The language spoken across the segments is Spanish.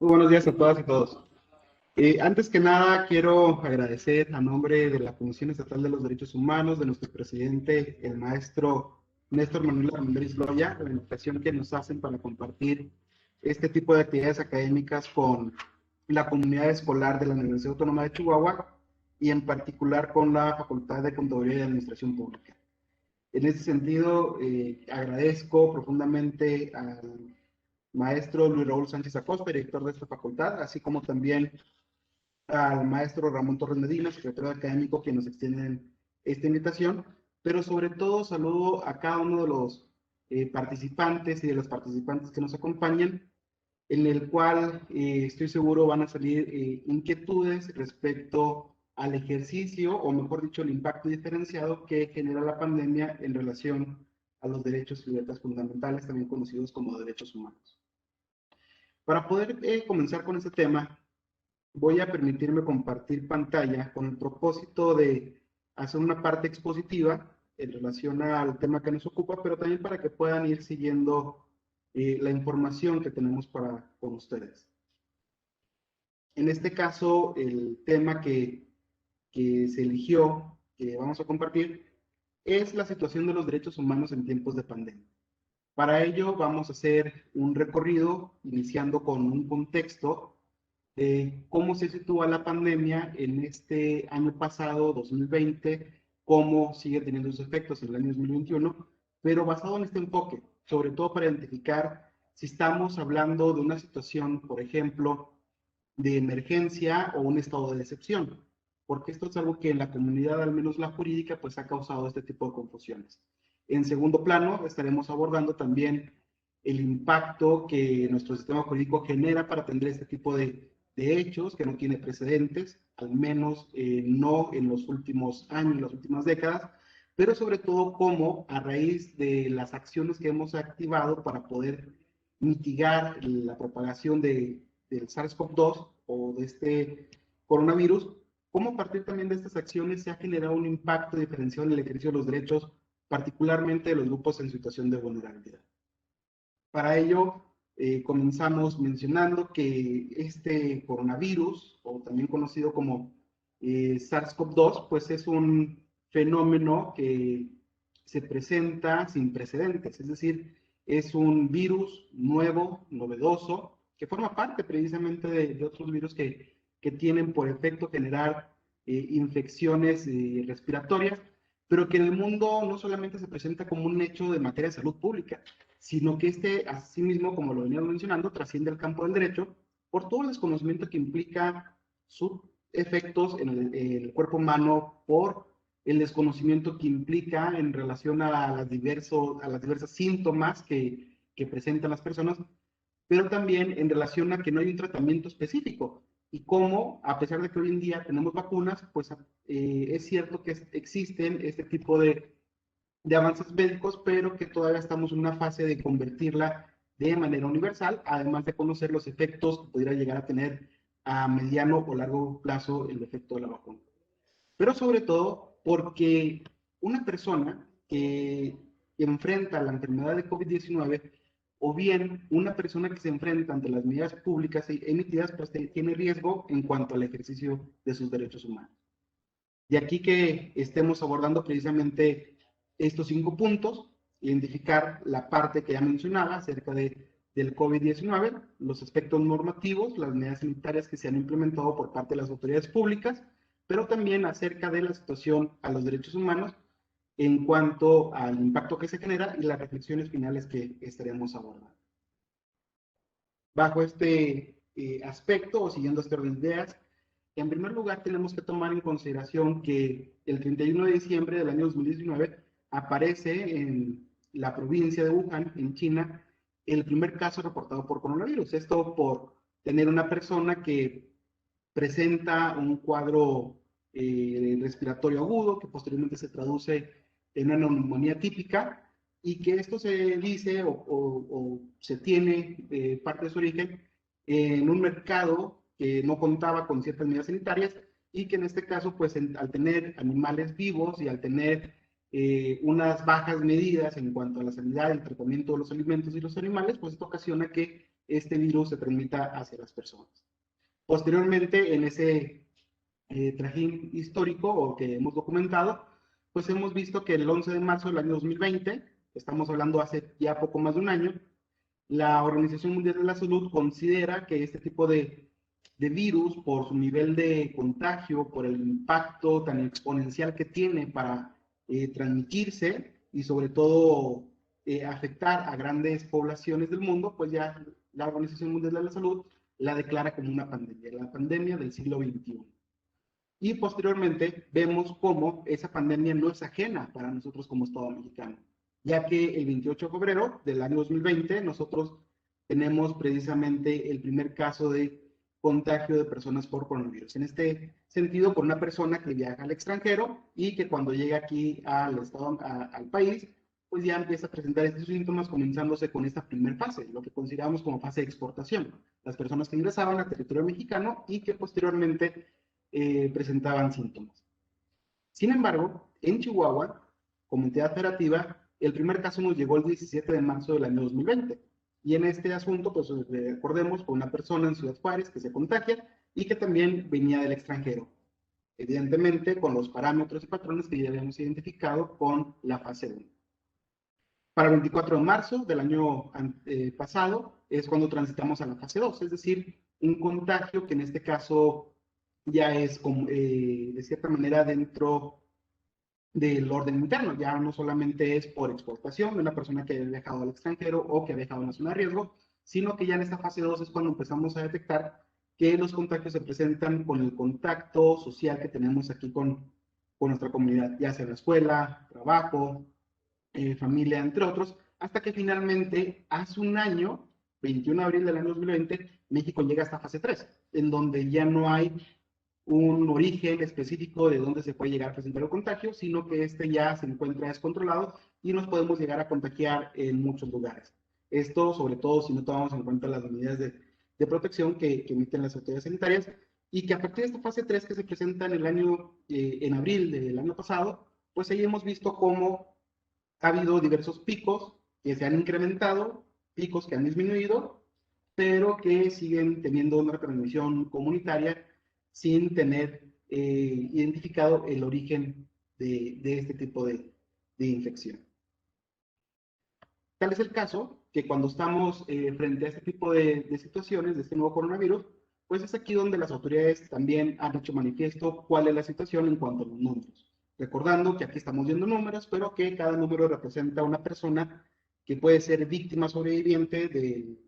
Muy buenos días a todas y todos. Antes que nada, quiero agradecer a nombre de la Comisión Estatal de los Derechos Humanos, de nuestro presidente, el maestro Néstor Manuel Armendáriz Loya, la invitación que nos hacen para compartir este tipo de actividades académicas con la comunidad escolar de la Universidad Autónoma de Chihuahua y en particular con la Facultad de Contaduría y Administración Pública. En ese sentido, agradezco profundamente al maestro Luis Raúl Sánchez Acosta, director de esta facultad, así como también al maestro Ramón Torres Medina, secretario académico, que nos extienden esta invitación, pero sobre todo saludo a cada uno de los participantes y de las participantes que nos acompañan, en el cual estoy seguro van a salir inquietudes respecto al ejercicio, o mejor dicho, el impacto diferenciado que genera la pandemia en relación a los derechos y libertades fundamentales, también conocidos como derechos humanos. Para poder comenzar con este tema, voy a permitirme compartir pantalla con el propósito de hacer una parte expositiva en relación al tema que nos ocupa, pero también para que puedan ir siguiendo la información que tenemos para con ustedes. En este caso, el tema que se eligió, que vamos a compartir, es la situación de los derechos humanos en tiempos de pandemia. Para ello vamos a hacer un recorrido iniciando con un contexto de cómo se sitúa la pandemia en este año pasado, 2020, cómo sigue teniendo sus efectos en el año 2021, pero basado en este enfoque, sobre todo para identificar si estamos hablando de una situación, por ejemplo, de emergencia o un estado de excepción, porque esto es algo que en la comunidad, al menos la jurídica, pues ha causado este tipo de confusiones. En segundo plano, estaremos abordando también el impacto que nuestro sistema jurídico genera para atender este tipo de hechos que no tiene precedentes, al menos no en los últimos años, en las últimas décadas, pero sobre todo cómo a raíz de las acciones que hemos activado para poder mitigar la propagación del SARS-CoV-2 o de este coronavirus, cómo a partir también de estas acciones se ha generado un impacto diferenciado en el ejercicio de los derechos, particularmente de los grupos en situación de vulnerabilidad. Para ello, comenzamos mencionando que este coronavirus, o también conocido como SARS-CoV-2, pues es un fenómeno que se presenta sin precedentes, es decir, es un virus nuevo, novedoso, que forma parte precisamente de otros virus que tienen por efecto generar infecciones respiratorias, pero que en el mundo no solamente se presenta como un hecho de materia de salud pública, sino que este, asimismo, como lo veníamos mencionando, trasciende el campo del derecho por todo el desconocimiento que implica sus efectos en el cuerpo humano, por el desconocimiento que implica en relación a las diversas síntomas que presentan las personas, pero también en relación a que no hay un tratamiento específico y cómo, a pesar de que hoy en día tenemos vacunas, pues es cierto que existen este tipo de avances médicos, pero que todavía estamos en una fase de convertirla de manera universal, además de conocer los efectos que pudiera llegar a tener a mediano o largo plazo el efecto de la vacuna. Pero sobre todo porque una persona que enfrenta la enfermedad de COVID-19 o bien una persona que se enfrenta ante las medidas públicas emitidas, pues tiene riesgo en cuanto al ejercicio de sus derechos humanos. De aquí que estemos abordando precisamente estos 5 puntos, identificar la parte que ya mencionaba acerca del COVID-19, los aspectos normativos, las medidas sanitarias que se han implementado por parte de las autoridades públicas, pero también acerca de la situación a los derechos humanos en cuanto al impacto que se genera y las reflexiones finales que estaremos abordando. Bajo este aspecto o siguiendo este orden de ideas, en primer lugar tenemos que tomar en consideración que el 31 de diciembre del año 2019 aparece en la provincia de Wuhan, en China, el primer caso reportado por coronavirus. Esto por tener una persona que presenta un cuadro respiratorio agudo, que posteriormente se traduce en una neumonía típica, y que esto se dice o se tiene parte de su origen en un mercado que no contaba con ciertas medidas sanitarias y que en este caso, pues al tener animales vivos y al tener unas bajas medidas en cuanto a la sanidad, el tratamiento de los alimentos y los animales, pues esto ocasiona que este virus se transmita hacia las personas. Posteriormente, en ese trajín histórico o que hemos documentado, pues hemos visto que el 11 de marzo del año 2020, estamos hablando hace ya poco más de un año, la Organización Mundial de la Salud considera que este tipo de virus, por su nivel de contagio, por el impacto tan exponencial que tiene para transmitirse y sobre todo afectar a grandes poblaciones del mundo, pues ya la Organización Mundial de la Salud la declara como una pandemia, la pandemia del siglo XXI. Y posteriormente vemos cómo esa pandemia no es ajena para nosotros como Estado mexicano, ya que el 28 de febrero del año 2020 nosotros tenemos precisamente el primer caso de contagio de personas por coronavirus. En este sentido, por una persona que viaja al extranjero y que cuando llega aquí al país, pues ya empieza a presentar estos síntomas, comenzándose con esta primera fase, lo que consideramos como fase de exportación. Las personas que ingresaban al territorio mexicano y que posteriormente presentaban síntomas. Sin embargo, en Chihuahua, como entidad federativa, el primer caso nos llegó el 17 de marzo del año 2020. Y en este asunto, pues recordemos, fue una persona en Ciudad Juárez que se contagia y que también venía del extranjero. Evidentemente, con los parámetros y patrones que ya habíamos identificado con la fase 1. Para el 24 de marzo del año pasado es cuando transitamos a la fase 2, es decir, un contagio que en este caso ya es de cierta manera dentro del orden interno, ya no solamente es por exportación de una persona que ha viajado al extranjero o que ha viajado a una zona de riesgo, sino que ya en esta fase 2 es cuando empezamos a detectar que los contagios se presentan con el contacto social que tenemos aquí con nuestra comunidad, ya sea en la escuela, trabajo, familia, entre otros, hasta que finalmente hace un año, 21 de abril del año 2020, México llega a esta fase 3, en donde ya no hay un origen específico de dónde se puede llegar a presentar el contagio, sino que este ya se encuentra descontrolado y nos podemos llegar a contagiar en muchos lugares. Esto, sobre todo, si no tomamos en cuenta las medidas de protección que emiten las autoridades sanitarias y que a partir de esta fase 3 que se presenta en el año, en abril del año pasado, pues ahí hemos visto cómo ha habido diversos picos que se han incrementado, picos que han disminuido, pero que siguen teniendo una transmisión comunitaria sin tener identificado el origen de este tipo de infección. Tal es el caso que cuando estamos frente a este tipo de situaciones, de este nuevo coronavirus, pues es aquí donde las autoridades también han hecho manifiesto cuál es la situación en cuanto a los números. Recordando que aquí estamos viendo números, pero que cada número representa una persona que puede ser víctima sobreviviente de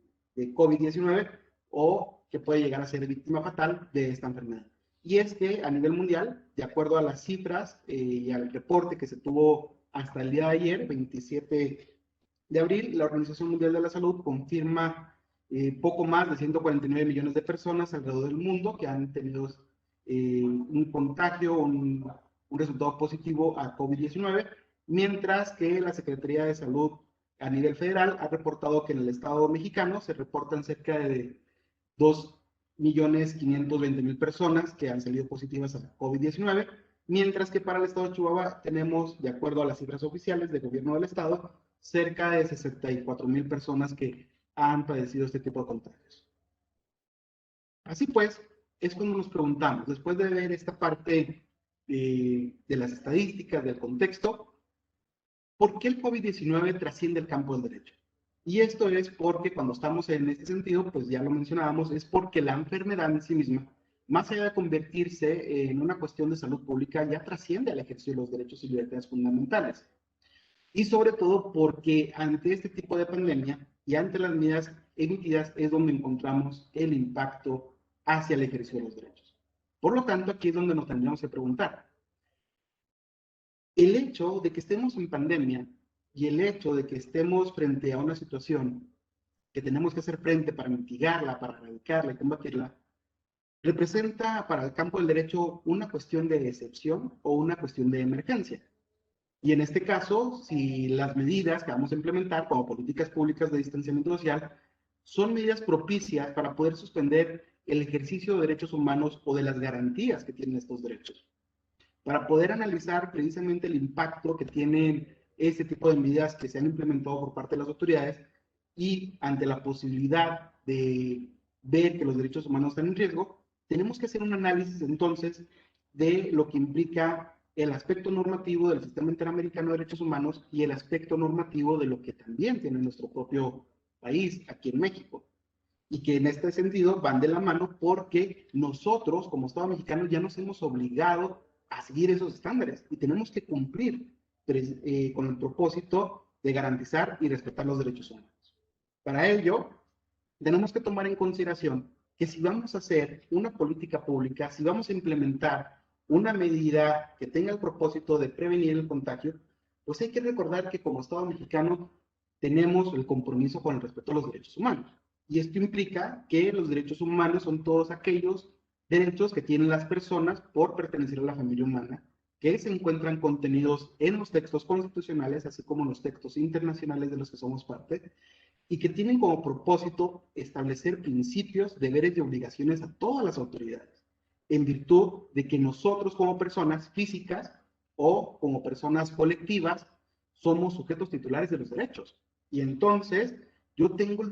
COVID-19 o que puede llegar a ser víctima fatal de esta enfermedad. Y es que a nivel mundial, de acuerdo a las cifras y al reporte que se tuvo hasta el día de ayer, 27 de abril, la Organización Mundial de la Salud confirma poco más de 149 millones de personas alrededor del mundo que han tenido un contagio, un resultado positivo a COVID-19, mientras que la Secretaría de Salud a nivel federal ha reportado que en el estado mexicano se reportan cerca de 2.520.000 personas que han salido positivas a COVID-19, mientras que para el estado de Chihuahua tenemos, de acuerdo a las cifras oficiales del gobierno del estado, cerca de 64.000 personas que han padecido este tipo de contagios. Así pues, es cuando nos preguntamos, después de ver esta parte de las estadísticas, del contexto, ¿por qué el COVID-19 trasciende el campo del derecho? Y esto es porque cuando estamos en este sentido, pues ya lo mencionábamos, es porque la enfermedad en sí misma, más allá de convertirse en una cuestión de salud pública, ya trasciende al ejercicio de los derechos y libertades fundamentales. Y sobre todo porque ante este tipo de pandemia y ante las medidas emitidas es donde encontramos el impacto hacia el ejercicio de los derechos. Por lo tanto, aquí es donde nos tendríamos que preguntar, el hecho de que estemos en pandemia y el hecho de que estemos frente a una situación que tenemos que hacer frente para mitigarla, para erradicarla y combatirla, representa para el campo del derecho una cuestión de excepción o una cuestión de emergencia. Y en este caso, si las medidas que vamos a implementar como políticas públicas de distanciamiento social son medidas propicias para poder suspender el ejercicio de derechos humanos o de las garantías que tienen estos derechos, para poder analizar precisamente el impacto que tienen este tipo de medidas que se han implementado por parte de las autoridades y ante la posibilidad de ver que los derechos humanos están en riesgo, tenemos que hacer un análisis entonces de lo que implica el aspecto normativo del Sistema Interamericano de Derechos Humanos y el aspecto normativo de lo que también tiene nuestro propio país, aquí en México. Y que en este sentido van de la mano porque nosotros, como Estado mexicano, ya nos hemos obligado a seguir esos estándares y tenemos que cumplir con el propósito de garantizar y respetar los derechos humanos. Para ello, tenemos que tomar en consideración que si vamos a hacer una política pública, si vamos a implementar una medida que tenga el propósito de prevenir el contagio, pues hay que recordar que como Estado mexicano tenemos el compromiso con el respeto a los derechos humanos. Y esto implica que los derechos humanos son todos aquellos derechos que tienen las personas por pertenecer a la familia humana, que se encuentran contenidos en los textos constitucionales, así como en los textos internacionales de los que somos parte, y que tienen como propósito establecer principios, deberes y obligaciones a todas las autoridades, en virtud de que nosotros como personas físicas o como personas colectivas somos sujetos titulares de los derechos. Y entonces yo tengo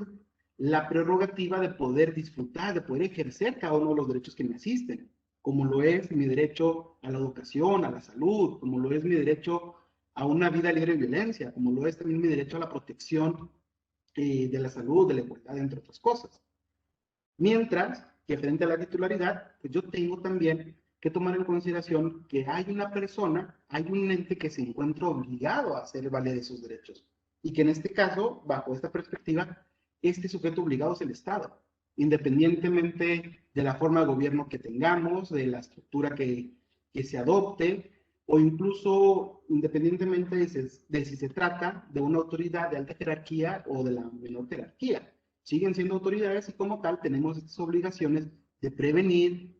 la prerrogativa de poder disfrutar, de poder ejercer cada uno de los derechos que me asisten, como lo es mi derecho a la educación, a la salud, como lo es mi derecho a una vida libre de violencia, como lo es también mi derecho a la protección de la salud, de la igualdad, entre otras cosas. Mientras que frente a la titularidad, pues yo tengo también que tomar en consideración que hay una persona, hay un ente que se encuentra obligado a hacer valer esos derechos. Y que en este caso, bajo esta perspectiva, este sujeto obligado es el Estado, independientemente de la forma de gobierno que tengamos, de la estructura que se adopte, o incluso independientemente de si se trata de una autoridad de alta jerarquía o de la menor jerarquía. Siguen siendo autoridades y como tal tenemos estas obligaciones de prevenir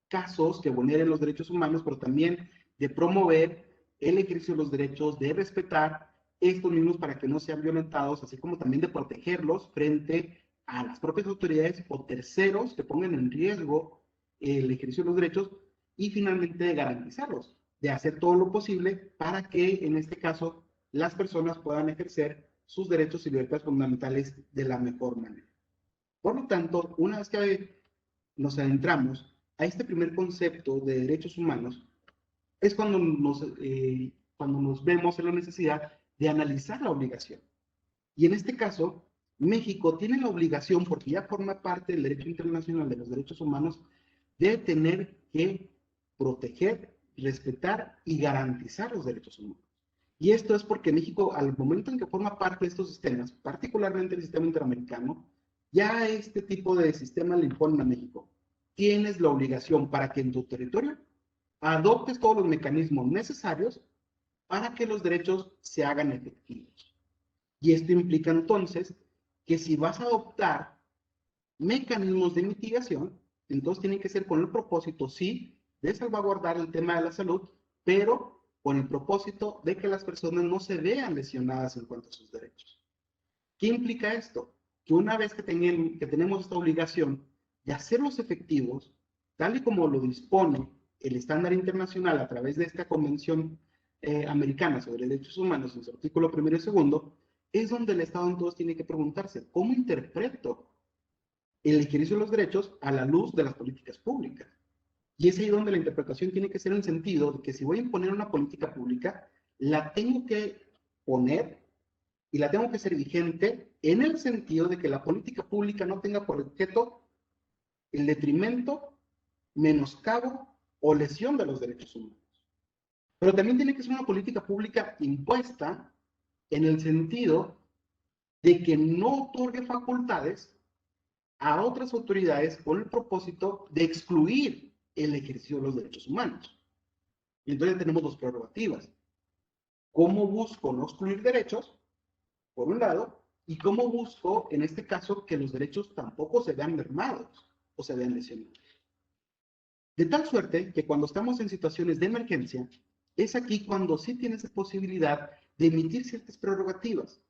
casos que vulneren los derechos humanos, pero también de promover el ejercicio de los derechos, de respetar estos mismos para que no sean violentados, así como también de protegerlos frente a las propias autoridades o terceros que pongan en riesgo el ejercicio de los derechos y finalmente de garantizarlos, de hacer todo lo posible para que en este caso las personas puedan ejercer sus derechos y libertades fundamentales de la mejor manera. Por lo tanto, una vez que nos adentramos a este primer concepto de derechos humanos, es cuando nos vemos en la necesidad de analizar la obligación. Y en este caso, México tiene la obligación, porque ya forma parte del derecho internacional de los derechos humanos, de tener que proteger, respetar y garantizar los derechos humanos. Y esto es porque México, al momento en que forma parte de estos sistemas, particularmente el sistema interamericano, ya este tipo de sistema le imponen a México. Tienes la obligación para que en tu territorio adoptes todos los mecanismos necesarios para que los derechos se hagan efectivos. Y esto implica entonces que si vas a adoptar mecanismos de mitigación, entonces tienen que ser con el propósito, sí, de salvaguardar el tema de la salud, pero con el propósito de que las personas no se vean lesionadas en cuanto a sus derechos. ¿Qué implica esto? Que una vez que tenemos esta obligación de hacerlos efectivos, tal y como lo dispone el estándar internacional a través de esta Convención Americana sobre Derechos Humanos en su artículo 1 y 2, es donde el Estado entonces tiene que preguntarse, ¿cómo interpreto el ejercicio de los derechos a la luz de las políticas públicas? Y es ahí donde la interpretación tiene que ser en el sentido de que si voy a imponer una política pública, la tengo que poner y la tengo que ser vigente en el sentido de que la política pública no tenga por objeto el detrimento, menoscabo o lesión de los derechos humanos. Pero también tiene que ser una política pública impuesta en el sentido de que no otorgue facultades a otras autoridades con el propósito de excluir el ejercicio de los derechos humanos. Y entonces tenemos dos prerrogativas. ¿Cómo busco no excluir derechos, por un lado, y cómo busco, en este caso, que los derechos tampoco se vean mermados o se vean lesionados? De tal suerte que cuando estamos en situaciones de emergencia, es aquí cuando sí tienes la posibilidad de emitir ciertas prerrogativas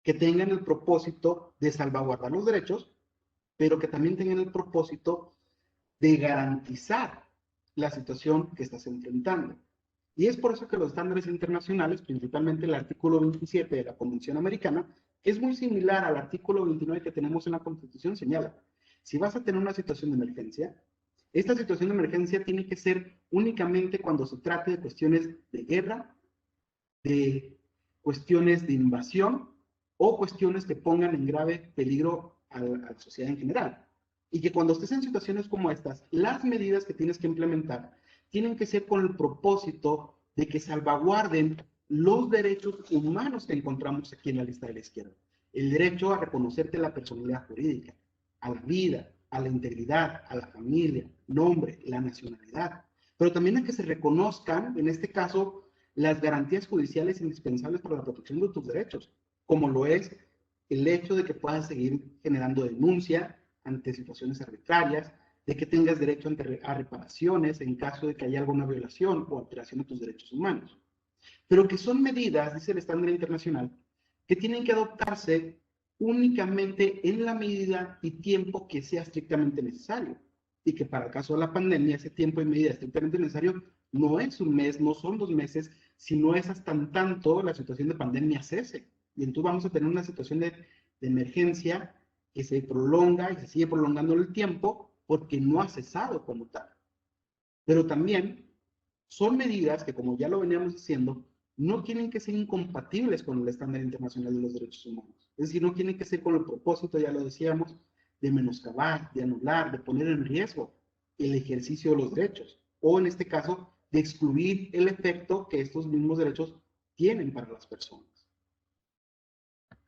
que tengan el propósito de salvaguardar los derechos, pero que también tengan el propósito de garantizar la situación que estás enfrentando. Y es por eso que los estándares internacionales, principalmente el artículo 27 de la Convención Americana, es muy similar al artículo 29 que tenemos en la Constitución, señala, si vas a tener una situación de emergencia, esta situación de emergencia tiene que ser únicamente cuando se trate de cuestiones de guerra, de cuestiones de invasión o cuestiones que pongan en grave peligro a la sociedad en general. Y que cuando estés en situaciones como estas, las medidas que tienes que implementar tienen que ser con el propósito de que salvaguarden los derechos humanos que encontramos aquí en la lista de la izquierda. El derecho a reconocerte la personalidad jurídica, a la vida, a la integridad, a la familia, nombre, la nacionalidad, pero también a que se reconozcan, en este caso, las garantías judiciales indispensables para la protección de tus derechos, como lo es el hecho de que puedas seguir generando denuncia ante situaciones arbitrarias, de que tengas derecho a reparaciones en caso de que haya alguna violación o alteración de tus derechos humanos. Pero que son medidas, dice el estándar internacional, que tienen que adoptarse únicamente en la medida y tiempo que sea estrictamente necesario. Y que para el caso de la pandemia, ese tiempo y medida estrictamente necesario no es un mes, no son 2 meses, sino es hasta tanto la situación de pandemia cese. Y entonces vamos a tener una situación de emergencia que se prolonga y se sigue prolongando en el tiempo porque no ha cesado como tal. Pero también son medidas que, como ya lo veníamos diciendo, no tienen que ser incompatibles con el estándar internacional de los derechos humanos. Es decir, no tienen que ser con el propósito, ya lo decíamos, de menoscabar, de anular, de poner en riesgo el ejercicio de los derechos, o en este caso, de excluir el efecto que estos mismos derechos tienen para las personas.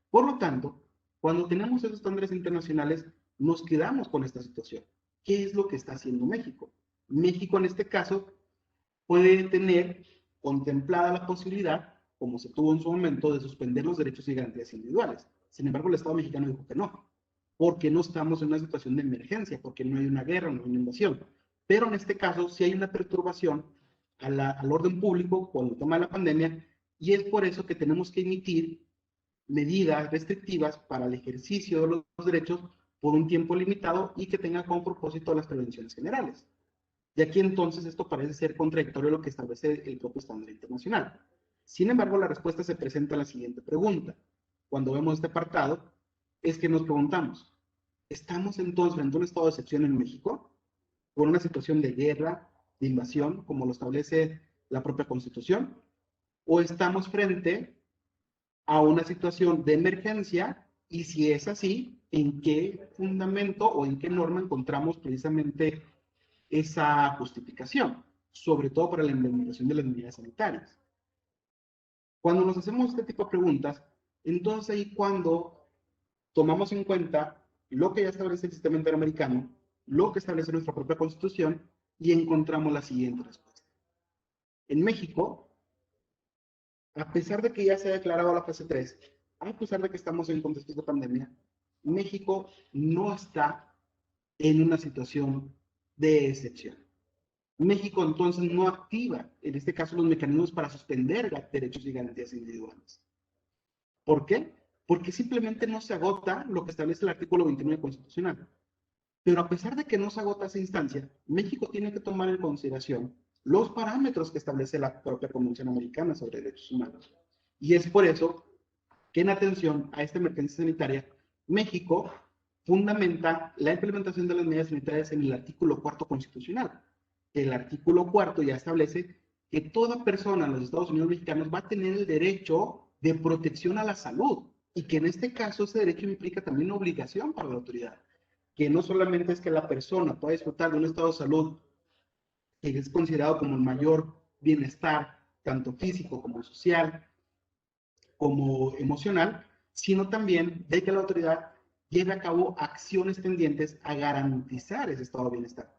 Por lo tanto, cuando tenemos esos estándares internacionales, nos quedamos con esta situación. ¿Qué es lo que está haciendo México? México, en este caso, puede tener contemplada la posibilidad, como se tuvo en su momento, de suspender los derechos y garantías individuales. Sin embargo, el Estado mexicano dijo que no, porque no estamos en una situación de emergencia, porque no hay una guerra, no hay una invasión. Pero en este caso sí hay una perturbación al orden público con el tema de la pandemia, y es por eso que tenemos que emitir medidas restrictivas para el ejercicio de los derechos por un tiempo limitado y que tenga como propósito las prevenciones generales. Y aquí entonces esto parece ser contradictorio a lo que establece el propio estándar internacional. Sin embargo, la respuesta se presenta a la siguiente pregunta. Cuando vemos este apartado, es que nos preguntamos, ¿estamos entonces frente a un estado de excepción en México? ¿Por una situación de guerra, de invasión, como lo establece la propia Constitución? ¿O estamos frente a una situación de emergencia? Y si es así, ¿en qué fundamento o en qué norma encontramos precisamente esa justificación, sobre todo para la implementación de las medidas sanitarias? Cuando nos hacemos este tipo de preguntas, entonces ahí cuando tomamos en cuenta lo que ya establece el sistema interamericano, lo que establece nuestra propia Constitución, y encontramos la siguiente respuesta. En México, a pesar de que ya se ha declarado la fase 3, a pesar de que estamos en contexto de pandemia, México no está en una situación de excepción. México entonces no activa, en este caso, los mecanismos para suspender derechos y garantías individuales. ¿Por qué? Porque simplemente no se agota lo que establece el artículo 29 constitucional. Pero a pesar de que no se agota esa instancia, México tiene que tomar en consideración los parámetros que establece la propia Convención Americana sobre Derechos Humanos. Y es por eso que, en atención a esta emergencia sanitaria, México fundamenta la implementación de las medidas sanitarias en el artículo 4 constitucional. El artículo 4 ya establece que toda persona en los Estados Unidos mexicanos va a tener el derecho de protección a la salud, y que en este caso ese derecho implica también una obligación para la autoridad, que no solamente es que la persona pueda disfrutar de un estado de salud que es considerado como el mayor bienestar, tanto físico como social, como emocional, sino también de que la autoridad lleve a cabo acciones tendientes a garantizar ese estado de bienestar.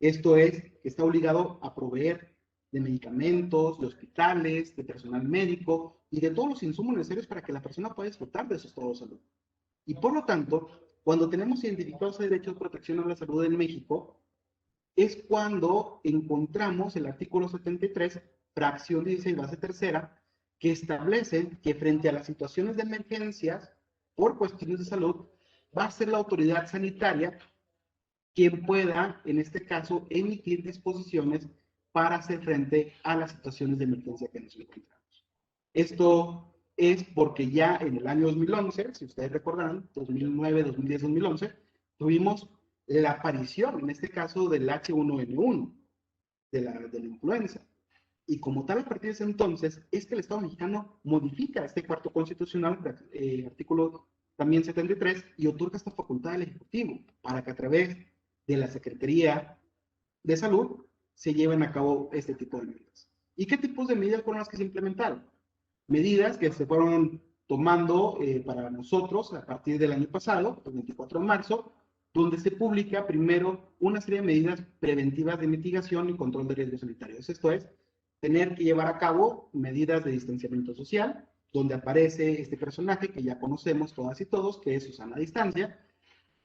Esto es, que está obligado a proveer de medicamentos, de hospitales, de personal médico y de todos los insumos necesarios para que la persona pueda disfrutar de su estado de salud. Y por lo tanto, cuando tenemos identificados el derecho de protección a la salud en México, es cuando encontramos el artículo 73, fracción 16, base tercera, que establece que frente a las situaciones de emergencias por cuestiones de salud, va a ser la autoridad sanitaria quien pueda, en este caso, emitir disposiciones para hacer frente a las situaciones de emergencia que nos encontramos. Esto es porque ya en el año 2011, si ustedes recordarán, 2009, 2010, 2011, tuvimos la aparición, en este caso, del H1N1, de la influenza. Y como tal, a partir de ese entonces, es que el Estado mexicano modifica este cuarto constitucional, artículo también 73, y otorga esta facultad al Ejecutivo para que a través de la Secretaría de Salud se lleven a cabo este tipo de medidas. ¿Y qué tipos de medidas fueron las que se implementaron? Medidas que se fueron tomando para nosotros a partir del año pasado, el 24 de marzo, donde se publica primero una serie de medidas preventivas de mitigación y control de riesgos sanitarios. Esto es, tener que llevar a cabo medidas de distanciamiento social, donde aparece este personaje que ya conocemos todas y todos, que es Susana Distancia,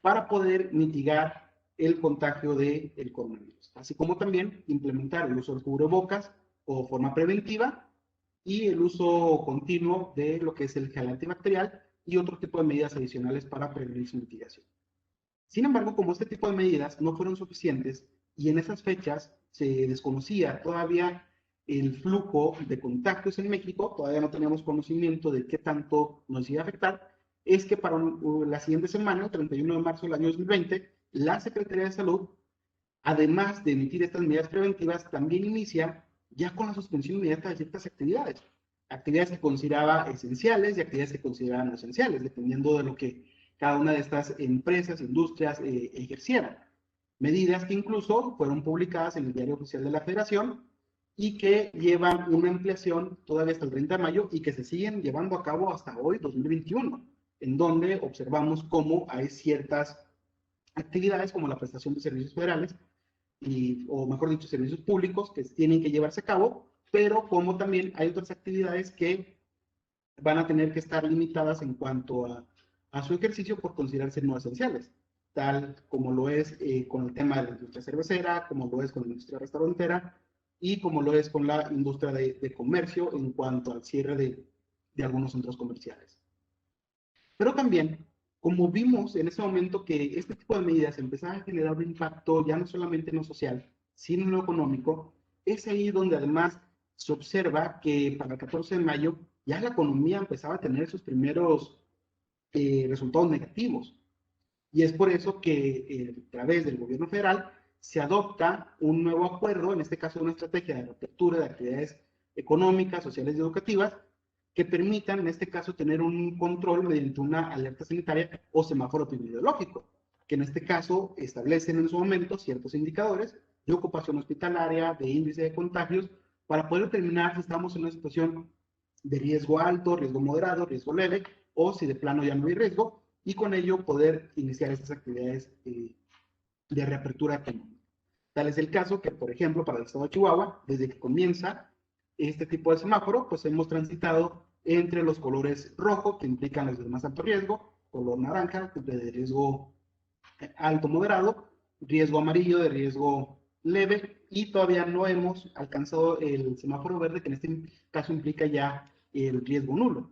para poder mitigar el contagio del coronavirus. Así como también implementar el uso de cubrebocas o forma preventiva y el uso continuo de lo que es el gel antibacterial y otro tipo de medidas adicionales para prevenir su mitigación. Sin embargo, como este tipo de medidas no fueron suficientes y en esas fechas se desconocía todavía el flujo de contactos en México, todavía no teníamos conocimiento de qué tanto nos iba a afectar, es que para la siguiente semana, el 31 de marzo del año 2020, la Secretaría de Salud, además de emitir estas medidas preventivas, también inicia ya con la suspensión inmediata de ciertas actividades. Actividades que consideraba esenciales y actividades que consideraba no esenciales, dependiendo de lo que cada una de estas empresas, industrias ejercieran. Medidas que incluso fueron publicadas en el Diario Oficial de la Federación y que llevan una ampliación todavía hasta el 30 de mayo y que se siguen llevando a cabo hasta hoy, 2021, en donde observamos cómo hay ciertas actividades como la prestación de servicios federales o mejor dicho, servicios públicos que tienen que llevarse a cabo, pero como también hay otras actividades que van a tener que estar limitadas en cuanto a su ejercicio por considerarse no esenciales, tal como lo es con el tema de la industria cervecera, como lo es con la industria restaurantera y como lo es con la industria de comercio en cuanto al cierre de algunos centros comerciales. Pero también, como vimos en ese momento que este tipo de medidas empezaban a generar un impacto ya no solamente en lo social, sino en lo económico, es ahí donde además se observa que para el 14 de mayo ya la economía empezaba a tener sus primeros resultados negativos. Y es por eso que a través del gobierno federal se adopta un nuevo acuerdo, en este caso una estrategia de reapertura de actividades económicas, sociales y educativas, que permitan, en este caso, tener un control mediante una alerta sanitaria o semáforo epidemiológico, que en este caso establecen en su momento ciertos indicadores de ocupación hospitalaria, de índice de contagios, para poder determinar si estamos en una situación de riesgo alto, riesgo moderado, riesgo leve, o si de plano ya no hay riesgo, y con ello poder iniciar estas actividades de reapertura económica. Tal es el caso que, por ejemplo, para el estado de Chihuahua, desde que comienza este tipo de semáforo, pues hemos transitado entre los colores rojo, que implican los de más alto riesgo, color naranja, de riesgo alto moderado, riesgo amarillo de riesgo leve, y todavía no hemos alcanzado el semáforo verde, que en este caso implica ya el riesgo nulo,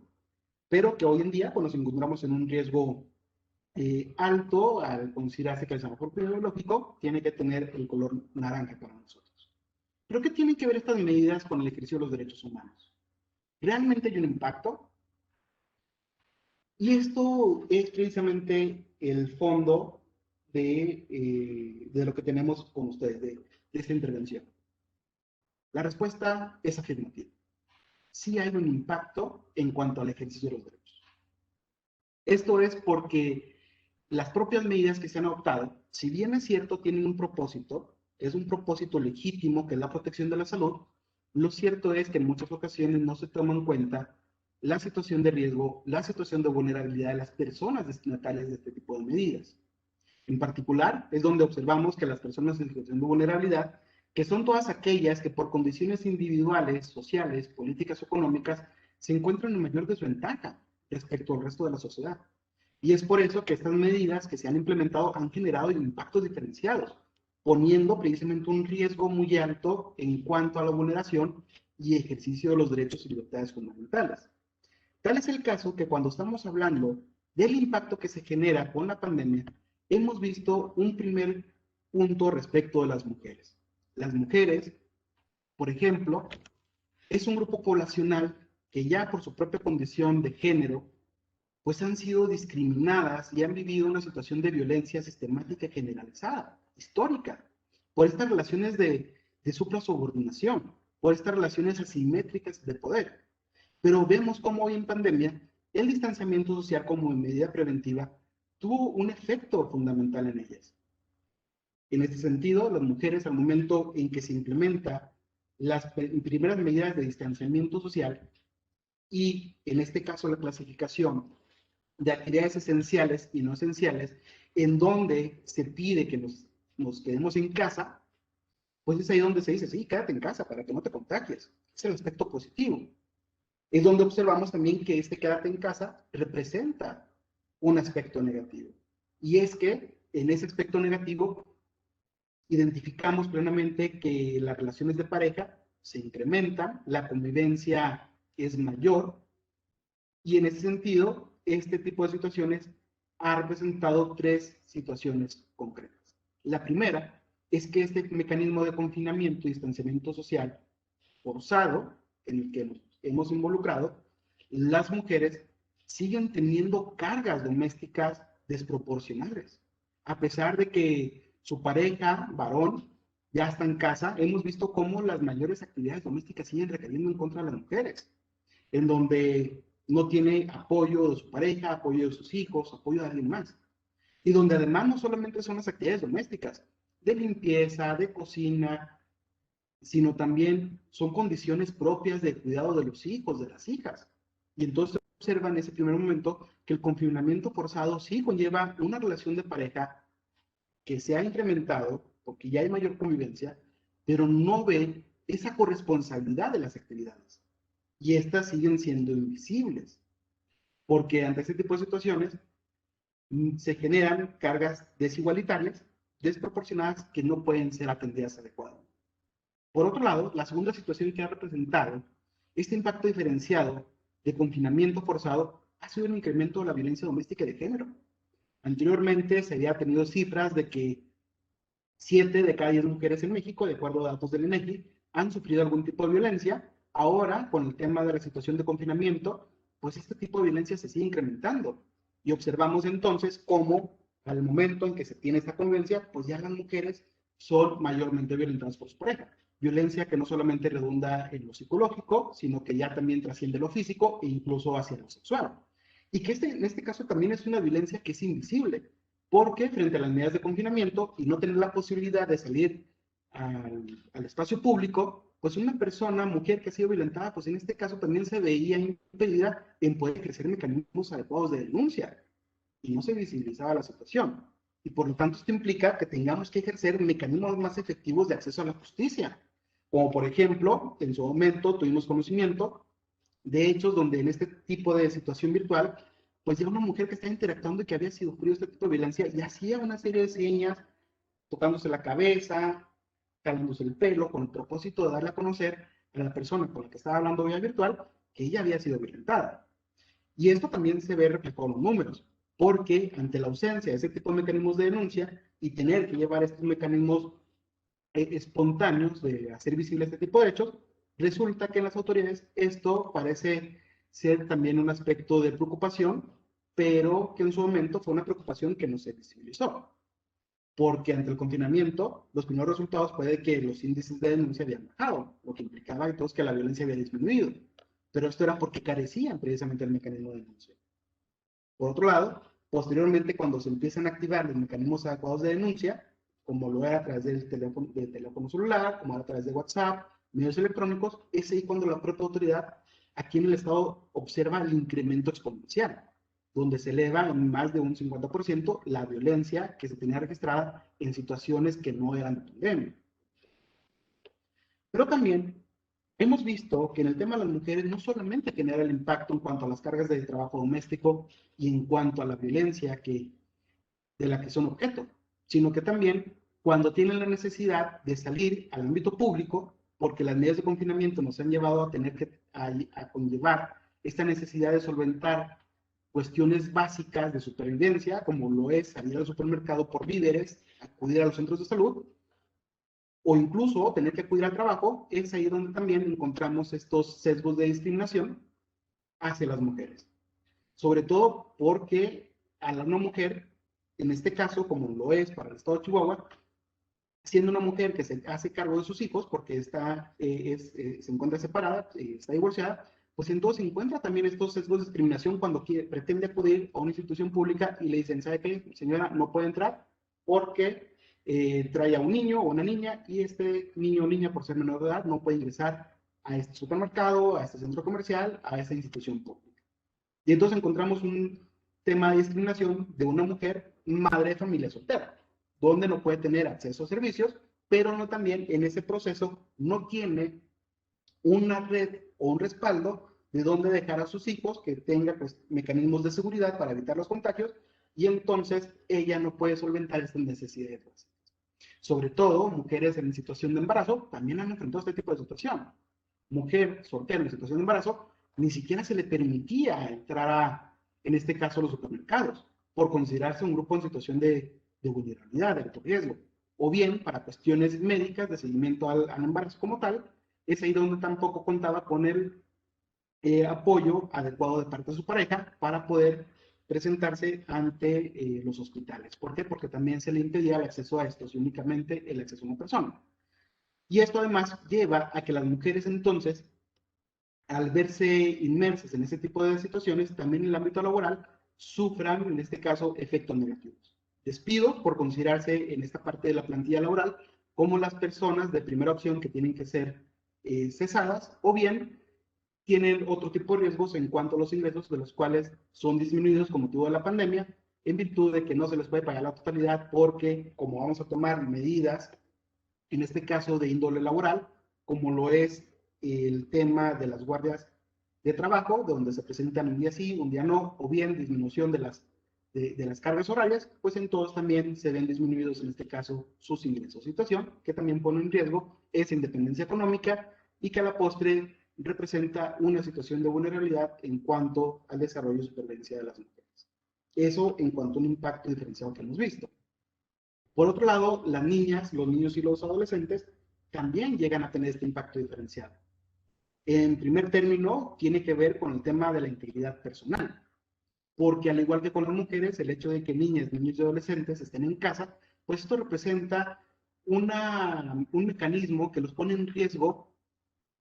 pero que hoy en día pues, nos encontramos en un riesgo alto al considerarse que el semáforo epidemiológico tiene que tener el color naranja para nosotros. ¿Pero qué tienen que ver estas medidas con el ejercicio de los derechos humanos? ¿Realmente hay un impacto? Y esto es precisamente el fondo de lo que tenemos con ustedes, de esta intervención. La respuesta es afirmativa. Sí hay un impacto en cuanto al ejercicio de los derechos. Esto es porque las propias medidas que se han adoptado, si bien es cierto, tienen un propósito, es un propósito legítimo que es la protección de la salud, lo cierto es que en muchas ocasiones no se toma en cuenta la situación de riesgo, la situación de vulnerabilidad de las personas destinatarias de este tipo de medidas. En particular, es donde observamos que las personas en situación de vulnerabilidad, que son todas aquellas que por condiciones individuales, sociales, políticas o económicas, se encuentran en mayor desventaja respecto al resto de la sociedad. Y es por eso que estas medidas que se han implementado han generado impactos diferenciados, poniendo precisamente un riesgo muy alto en cuanto a la vulneración y ejercicio de los derechos y libertades fundamentales. Tal es el caso que cuando estamos hablando del impacto que se genera con la pandemia, hemos visto un primer punto respecto de las mujeres. Las mujeres, por ejemplo, es un grupo poblacional que ya por su propia condición de género, pues han sido discriminadas y han vivido una situación de violencia sistemática y generalizada, histórica, por estas relaciones de supra-subordinación, por estas relaciones asimétricas de poder. Pero vemos cómo hoy en pandemia el distanciamiento social como medida preventiva tuvo un efecto fundamental en ellas. En este sentido, las mujeres al momento en que se implementa las primeras medidas de distanciamiento social y en este caso la clasificación de actividades esenciales y no esenciales, en donde se pide que nos quedemos en casa, pues es ahí donde se dice, sí, quédate en casa para que no te contagies. Es el aspecto positivo. Es donde observamos también que este quédate en casa representa un aspecto negativo. Y es que en ese aspecto negativo identificamos plenamente que las relaciones de pareja se incrementan, la convivencia es mayor, y en ese sentido, este tipo de situaciones ha representado tres situaciones concretas. La primera es que este mecanismo de confinamiento y distanciamiento social forzado en el que nos hemos involucrado, las mujeres siguen teniendo cargas domésticas desproporcionales. A pesar de que su pareja, varón, ya está en casa, hemos visto cómo las mayores actividades domésticas siguen recayendo en contra de las mujeres, en donde no tiene apoyo de su pareja, apoyo de sus hijos, apoyo de alguien más. Y donde además no solamente son las actividades domésticas, de limpieza, de cocina, sino también son condiciones propias de cuidado de los hijos, de las hijas. Y entonces observa en ese primer momento que el confinamiento forzado sí conlleva una relación de pareja que se ha incrementado porque ya hay mayor convivencia, pero no ve esa corresponsabilidad de las actividades. Y estas siguen siendo invisibles, porque ante este tipo de situaciones se generan cargas desigualitarias, desproporcionadas, que no pueden ser atendidas adecuadamente. Por otro lado, la segunda situación que ha representado este impacto diferenciado de confinamiento forzado ha sido el incremento de la violencia doméstica de género. Anteriormente se había tenido cifras de que 7 de cada 10 mujeres en México, de acuerdo a datos del INEGI, han sufrido algún tipo de violencia. Ahora, con el tema de la situación de confinamiento, pues este tipo de violencia se sigue incrementando. Y observamos entonces cómo al momento en que se tiene esta convivencia, pues ya las mujeres son mayormente violentadas por su pareja. Violencia que no solamente redunda en lo psicológico, sino que ya también trasciende lo físico e incluso hacia lo sexual. Y que en este caso también es una violencia que es invisible, porque frente a las medidas de confinamiento y no tener la posibilidad de salir al espacio público, pues una persona, mujer que ha sido violentada, pues en este caso también se veía impedida en poder ejercer mecanismos adecuados de denuncia y no se visibilizaba la situación. Y por lo tanto esto implica que tengamos que ejercer mecanismos más efectivos de acceso a la justicia, como por ejemplo, en su momento tuvimos conocimiento de hechos donde en este tipo de situación virtual, pues ya una mujer que está interactuando y que había sufrido este tipo de violencia y hacía una serie de señas, tocándose la cabeza, jalándose el pelo, con el propósito de darle a conocer a la persona con la que estaba hablando vía virtual que ella había sido violentada. Y esto también se ve reflejado en los números, porque ante la ausencia de ese tipo de mecanismos de denuncia y tener que llevar estos mecanismos espontáneos de hacer visible este tipo de hechos, resulta que en las autoridades esto parece ser también un aspecto de preocupación, pero que en su momento fue una preocupación que no se visibilizó, porque ante el confinamiento los primeros resultados puede que los índices de denuncia habían bajado, lo que implicaba entonces que la violencia había disminuido, pero esto era porque carecían precisamente del mecanismo de denuncia. Por otro lado, posteriormente, cuando se empiezan a activar los mecanismos adecuados de denuncia, como lo era a través del teléfono celular, como era a través de WhatsApp, medios electrónicos, es ahí cuando la propia autoridad aquí en el Estado observa el incremento exponencial, donde se eleva en más de un 50% la violencia que se tenía registrada en situaciones que no eran de pandemia. Pero también hemos visto que en el tema de las mujeres no solamente genera el impacto en cuanto a las cargas de trabajo doméstico y en cuanto a la violencia de la que son objeto, sino que también cuando tienen la necesidad de salir al ámbito público, porque las medidas de confinamiento nos han llevado a tener que conllevar esta necesidad de solventar cuestiones básicas de supervivencia, como lo es salir al supermercado por víveres, acudir a los centros de salud, o incluso tener que acudir al trabajo, es ahí donde también encontramos estos sesgos de discriminación, hacia las mujeres. Sobre todo porque a una mujer, en este caso, como lo es para el estado de Chihuahua, siendo una mujer que se hace cargo de sus hijos porque se encuentra separada, está divorciada, pues entonces se encuentra también estos sesgos de discriminación cuando pretende acudir a una institución pública y le dicen, ¿sabe qué, señora? No puede entrar porque trae a un niño o una niña y este niño o niña, por ser menor de edad, no puede ingresar a este supermercado, a este centro comercial, a esta institución pública. Y entonces encontramos un tema de discriminación de una mujer madre de familia soltera, donde no puede tener acceso a servicios, pero no también en ese proceso no tiene una red o un respaldo de dónde dejar a sus hijos que tenga pues, mecanismos de seguridad para evitar los contagios y entonces ella no puede solventar estas necesidades básicas. Sobre todo, mujeres en situación de embarazo también han enfrentado este tipo de situación. Mujer soltera en situación de embarazo, ni siquiera se le permitía entrar en este caso, a los supermercados, por considerarse un grupo en situación de vulnerabilidad, de alto riesgo. O bien, para cuestiones médicas de seguimiento al embarazo como tal, es ahí donde tampoco contaba con el apoyo adecuado de parte de su pareja para poder presentarse ante los hospitales. ¿Por qué? Porque también se le impedía el acceso a estos y únicamente el acceso a una persona. Y esto además lleva a que las mujeres entonces, al verse inmersas en ese tipo de situaciones, también en el ámbito laboral, sufran, en este caso, efectos negativos. Despido por considerarse en esta parte de la plantilla laboral como las personas de primera opción que tienen que ser cesadas, o bien tienen otro tipo de riesgos en cuanto a los ingresos, de los cuales son disminuidos como motivo de la pandemia, en virtud de que no se les puede pagar la totalidad porque, como vamos a tomar medidas, en este caso de índole laboral, como lo es el tema de las guardias de trabajo, donde se presentan un día sí, un día no, o bien disminución de las cargas horarias, pues entonces también se ven disminuidos en este caso sus ingresos. Situación que también pone en riesgo esa independencia económica y que a la postre representa una situación de vulnerabilidad en cuanto al desarrollo y supervivencia de las mujeres. Eso en cuanto a un impacto diferenciado que hemos visto. Por otro lado, las niñas, los niños y los adolescentes también llegan a tener este impacto diferenciado. En primer término, tiene que ver con el tema de la integridad personal, porque al igual que con las mujeres, el hecho de que niñas, niños y adolescentes estén en casa, pues esto representa un mecanismo que los pone en riesgo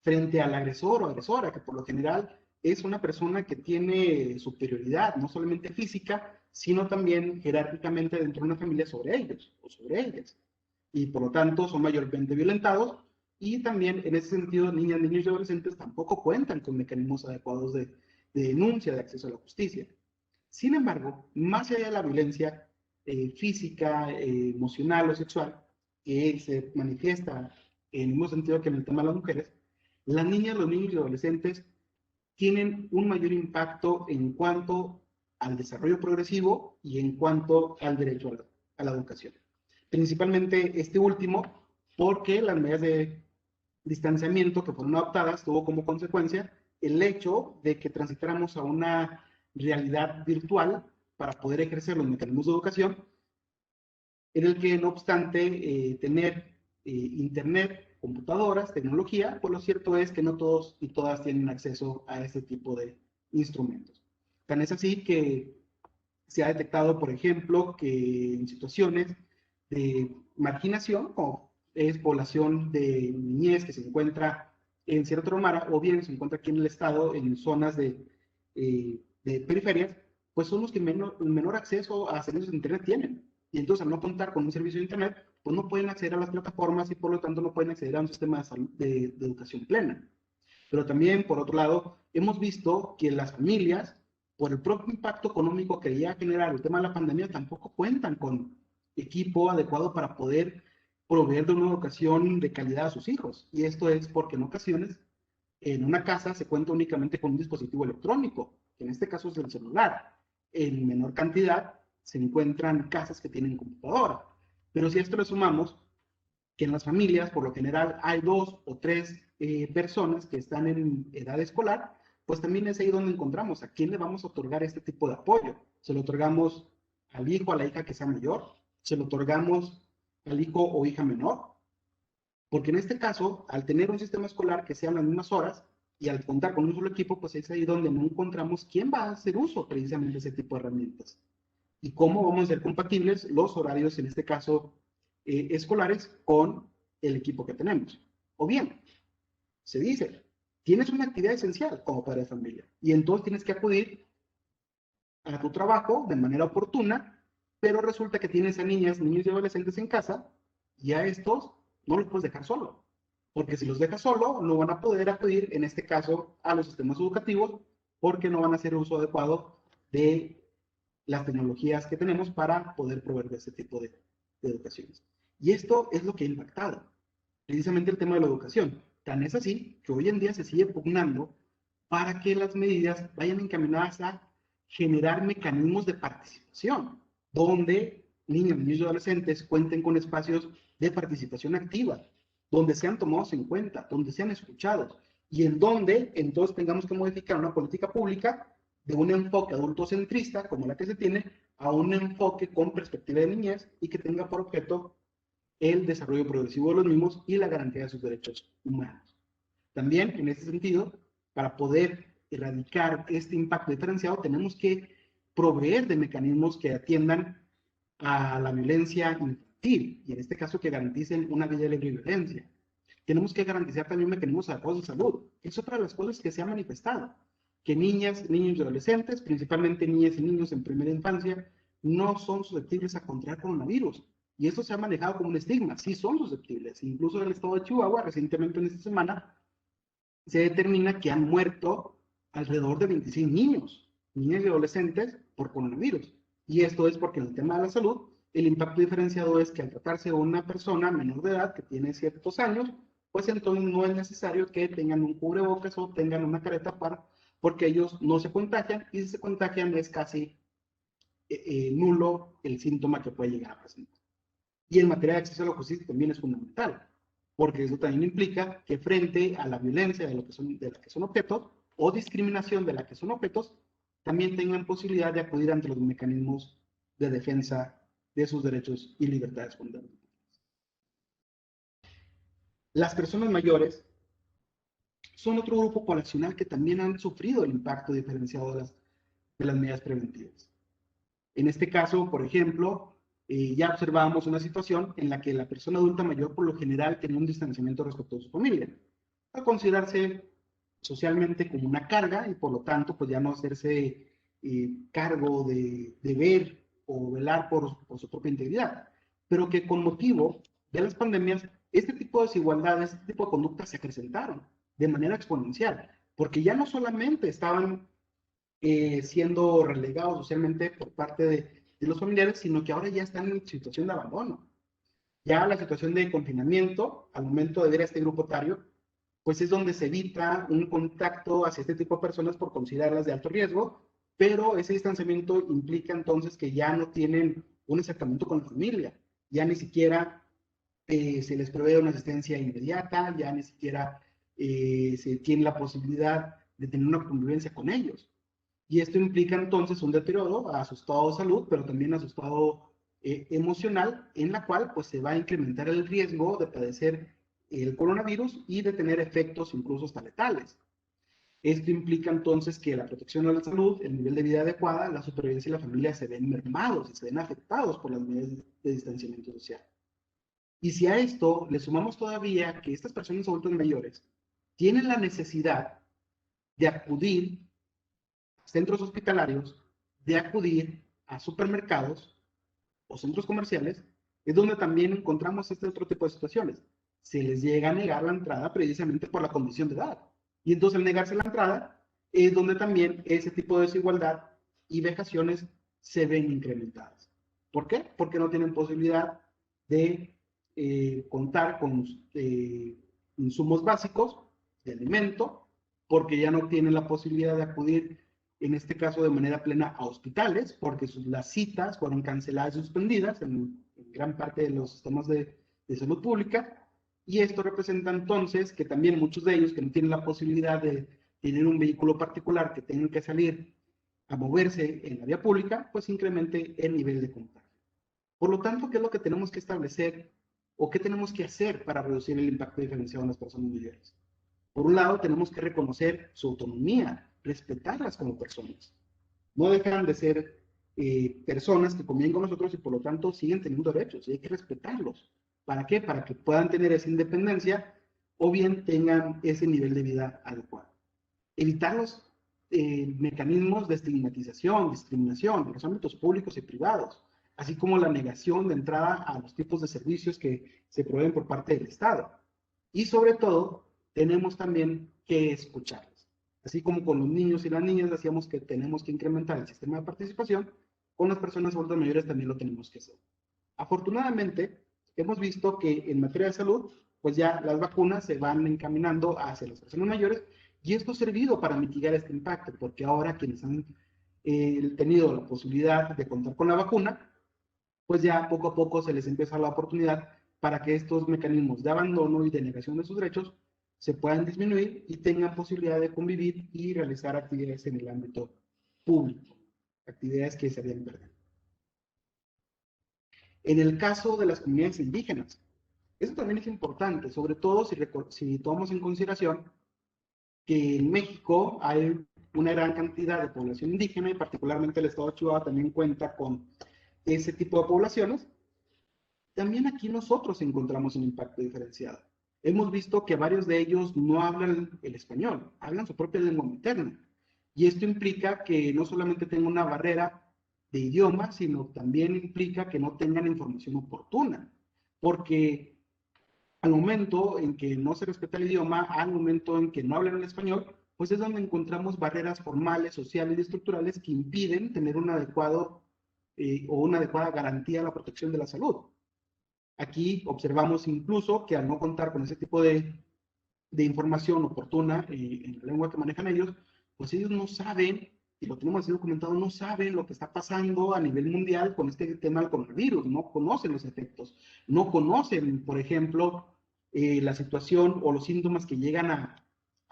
frente al agresor o agresora, que por lo general es una persona que tiene superioridad, no solamente física, sino también jerárquicamente dentro de una familia sobre ellos o sobre ellas. Y por lo tanto son mayormente violentados y también en ese sentido niñas, niños y adolescentes tampoco cuentan con mecanismos adecuados de denuncia, de acceso a la justicia. Sin embargo, más allá de la violencia física, emocional o sexual, que se manifiesta en el mismo sentido que en el tema de las mujeres, las niñas, los niños y adolescentes tienen un mayor impacto en cuanto al desarrollo progresivo y en cuanto al derecho a la educación. Principalmente este último, porque las medidas de distanciamiento que fueron adoptadas tuvo como consecuencia el hecho de que transitáramos a una realidad virtual para poder ejercer los mecanismos de educación, en el que no obstante tener internet, computadoras, tecnología, pues lo cierto es que no todos y todas tienen acceso a este tipo de instrumentos. Tan es así que se ha detectado, por ejemplo, que en situaciones de marginación, como es población de niñez que se encuentra en Sierra Tarahumara o bien se encuentra aquí en el estado, en zonas de periferias, pues son los que menor acceso a servicios de Internet tienen. Y entonces, al no contar con un servicio de Internet, pues no pueden acceder a las plataformas y por lo tanto no pueden acceder a un sistema de educación plena. Pero también, por otro lado, hemos visto que las familias, por el propio impacto económico que ya generar el tema de la pandemia, tampoco cuentan con equipo adecuado para poder proveer de una educación de calidad a sus hijos. Y esto es porque en ocasiones en una casa se cuenta únicamente con un dispositivo electrónico, que en este caso es el celular. En menor cantidad se encuentran casas que tienen computadora. Pero si a esto le sumamos que en las familias, por lo general, hay dos o tres personas que están en edad escolar, pues también es ahí donde encontramos a quién le vamos a otorgar este tipo de apoyo. Se lo otorgamos al hijo, a la hija que sea mayor, se lo otorgamos al hijo o hija menor, porque en este caso, al tener un sistema escolar que sean las mismas horas, Y al contar con un solo equipo, pues es ahí donde no encontramos quién va a hacer uso precisamente de ese tipo de herramientas. Y cómo vamos a ser compatibles los horarios, en este caso, escolares, con el equipo que tenemos. O bien, se dice, tienes una actividad esencial como padre de familia y entonces tienes que acudir a tu trabajo de manera oportuna, pero resulta que tienes a niñas, niños y adolescentes en casa y a estos no los puedes dejar solo, porque si los dejas solo no van a poder acudir, en este caso, a los sistemas educativos porque no van a hacer uso adecuado de las tecnologías que tenemos para poder proveer de ese tipo de educaciones. Y esto es lo que ha impactado precisamente el tema de la educación. Tan es así que hoy en día se sigue pugnando para que las medidas vayan encaminadas a generar mecanismos de participación, donde niños, niños y adolescentes cuenten con espacios de participación activa, donde sean tomados en cuenta, donde sean escuchados, y en donde entonces tengamos que modificar una política pública de un enfoque adultocentrista, como la que se tiene, a un enfoque con perspectiva de niñez y que tenga por objeto el desarrollo progresivo de los mismos y la garantía de sus derechos humanos. También, en ese sentido, para poder erradicar este impacto diferenciado, tenemos que proveer de mecanismos que atiendan a la violencia infantil y en este caso que garanticen una vida libre de violencia. Tenemos que garantizar también mecanismos adecuados de salud. Es otra de las cosas que se ha manifestado, que niñas, niños y adolescentes, principalmente niñas y niños en primera infancia, no son susceptibles a contraer coronavirus. Y esto se ha manejado como un estigma. Sí son susceptibles. Incluso en el estado de Chihuahua, recientemente en esta semana, se determina que han muerto alrededor de 26 niños, niñas y adolescentes por coronavirus. Y esto es porque en el tema de la salud, el impacto diferenciado es que al tratarse de una persona menor de edad que tiene ciertos años, pues entonces no es necesario que tengan un cubrebocas o tengan una careta para, porque ellos no se contagian y si se contagian es casi nulo el síntoma que puede llegar a presentar. Y en materia de acceso a la justicia también es fundamental, porque eso también implica que frente a la violencia de la que son objetos o discriminación de la que son objetos, también tengan posibilidad de acudir ante los mecanismos de defensa de sus derechos y libertades fundamentales. Las personas mayores son otro grupo poblacional que también han sufrido el impacto diferenciado de las medidas preventivas. En este caso, por ejemplo, ya observábamos una situación en la que la persona adulta mayor por lo general tenía un distanciamiento respecto a su familia, a considerarse socialmente como una carga y por lo tanto pues ya no hacerse cargo de ver o velar por su propia integridad, pero que con motivo de las pandemias este tipo de desigualdades, este tipo de conductas se acrecentaron de manera exponencial, porque ya no solamente estaban siendo relegados socialmente por parte de los familiares, sino que ahora ya están en situación de abandono. Ya la situación de confinamiento, al momento de ver a este grupo etario, pues es donde se evita un contacto hacia este tipo de personas por considerarlas de alto riesgo, pero ese distanciamiento implica entonces que ya no tienen un acercamiento con la familia, ya ni siquiera se les provee una asistencia inmediata, ya ni siquiera se tiene la posibilidad de tener una convivencia con ellos. Y esto implica entonces un deterioro a su estado de salud, pero también a su estado emocional, en la cual pues se va a incrementar el riesgo de padecer el coronavirus y de tener efectos incluso hasta letales. Esto implica entonces que la protección de la salud, el nivel de vida adecuada, la supervivencia y la familia se ven mermados y se ven afectados por las medidas de distanciamiento social. Y si a esto le sumamos todavía que estas personas adultas mayores tienen la necesidad de acudir centros hospitalarios, de acudir a supermercados o centros comerciales, es donde también encontramos este otro tipo de situaciones. Se les llega a negar la entrada precisamente por la condición de edad. Y entonces al negarse la entrada es donde también ese tipo de desigualdad y vejaciones se ven incrementadas. ¿Por qué? Porque no tienen posibilidad de contar con insumos básicos de alimento, porque ya no tienen la posibilidad de acudir en este caso de manera plena a hospitales, porque las citas fueron canceladas y suspendidas en gran parte de los sistemas de salud pública, y esto representa entonces que también muchos de ellos que no tienen la posibilidad de tener un vehículo particular, que tengan que salir a moverse en la vía pública, pues incremente el nivel de contagio. Por lo tanto, ¿qué es lo que tenemos que establecer o qué tenemos que hacer para reducir el impacto diferenciado en las personas mayores? Por un lado, tenemos que reconocer su autonomía, respetarlas como personas. No dejan de ser personas que conviven con nosotros y por lo tanto siguen teniendo derechos y hay que respetarlos. ¿Para qué? Para que puedan tener esa independencia o bien tengan ese nivel de vida adecuado. Evitar los mecanismos de estigmatización, discriminación en los ámbitos públicos y privados, así como la negación de entrada a los tipos de servicios que se proveen por parte del Estado. Y sobre todo, tenemos también que escucharlos. Así como con los niños y las niñas decíamos que tenemos que incrementar el sistema de participación, con las personas adultas mayores también lo tenemos que hacer. Afortunadamente, hemos visto que en materia de salud, pues ya las vacunas se van encaminando hacia las personas mayores y esto ha servido para mitigar este impacto, porque ahora quienes han tenido la posibilidad de contar con la vacuna, pues ya poco a poco se les empieza la oportunidad para que estos mecanismos de abandono y de negación de sus derechos se puedan disminuir y tengan posibilidad de convivir y realizar actividades en el ámbito público, actividades que se habían perdido. En el caso de las comunidades indígenas, eso también es importante, sobre todo si tomamos en consideración que en México hay una gran cantidad de población indígena y particularmente el estado de Chihuahua también cuenta con ese tipo de poblaciones. También aquí nosotros encontramos un impacto diferenciado. Hemos visto que varios de ellos no hablan el español, hablan su propia lengua materna. Y esto implica que no solamente tengan una barrera de idioma, sino también implica que no tengan información oportuna. Porque al momento en que no se respeta el idioma, al momento en que no hablan el español, pues es donde encontramos barreras formales, sociales y estructurales que impiden tener un adecuado o una adecuada garantía a la protección de la salud. Aquí observamos incluso que al no contar con ese tipo de información oportuna en la lengua que manejan ellos, pues ellos no saben, y lo tenemos así documentado, no saben lo que está pasando a nivel mundial con este tema del coronavirus, no conocen los efectos, no conocen, por ejemplo, la situación o los síntomas que llegan a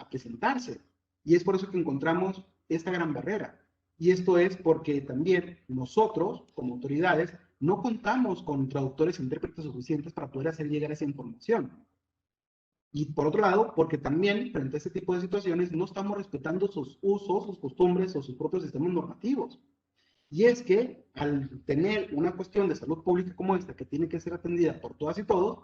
presentarse. Y es por eso que encontramos esta gran barrera. Y esto es porque también nosotros, como autoridades, no contamos con traductores e intérpretes suficientes para poder hacer llegar esa información. Y por otro lado, porque también frente a este tipo de situaciones no estamos respetando sus usos, sus costumbres o sus propios sistemas normativos. Y es que al tener una cuestión de salud pública como esta, que tiene que ser atendida por todas y todos,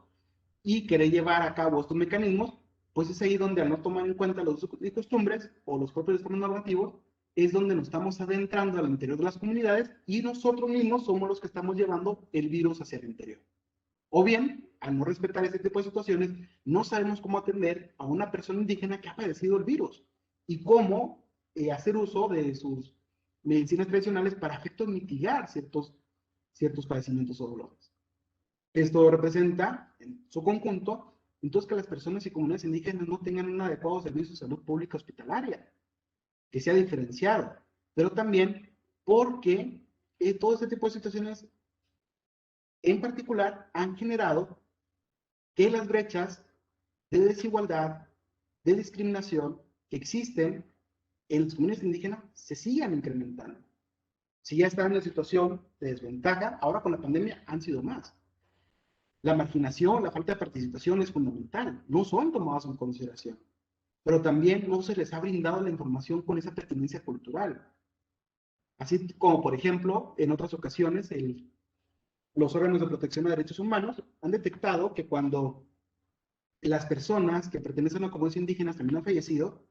y querer llevar a cabo estos mecanismos, pues es ahí donde al no tomar en cuenta los usos y costumbres o los propios sistemas normativos, es donde nos estamos adentrando al interior de las comunidades y nosotros mismos somos los que estamos llevando el virus hacia el interior. O bien, al no respetar este tipo de situaciones, no sabemos cómo atender a una persona indígena que ha padecido el virus y cómo hacer uso de sus medicinas tradicionales para efectos mitigar ciertos padecimientos o dolores. Esto representa, en su conjunto, entonces que las personas y comunidades indígenas no tengan un adecuado servicio de salud pública hospitalaria, que sea diferenciado, pero también porque todo este tipo de situaciones en particular han generado que las brechas de desigualdad, de discriminación que existen en las comunidades indígenas se sigan incrementando. Si ya están en una situación de desventaja, ahora con la pandemia han sido más. La marginación, la falta de participación es fundamental, no son tomadas en consideración, pero también no se les ha brindado la información con esa pertinencia cultural. Así como, por ejemplo, en otras ocasiones, los órganos de protección de derechos humanos han detectado que cuando las personas que pertenecen a comunidades indígenas también han fallecido,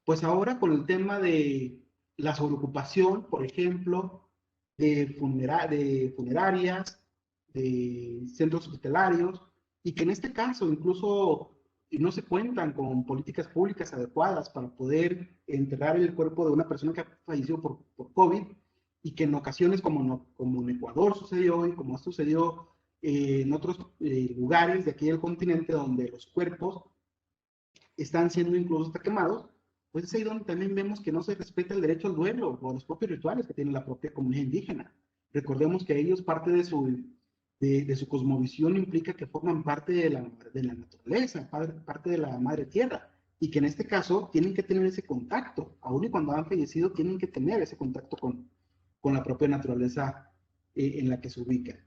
pues ahora con el tema de la sobreocupación, por ejemplo, de funerarias, de centros hospitalarios, y que en este caso incluso no se cuentan con políticas públicas adecuadas para poder enterrar el cuerpo de una persona que ha fallecido por COVID, y que en ocasiones como en Ecuador sucedió y como ha sucedido en otros lugares de aquí del continente donde los cuerpos están siendo incluso hasta quemados, pues es ahí donde también vemos que no se respeta el derecho al duelo o los propios rituales que tiene la propia comunidad indígena. Recordemos que ellos parte de su cosmovisión implica que forman parte de la naturaleza, parte de la madre tierra, y que en este caso tienen que tener ese contacto, aun y cuando han fallecido tienen que tener ese contacto con la propia naturaleza en la que se ubican.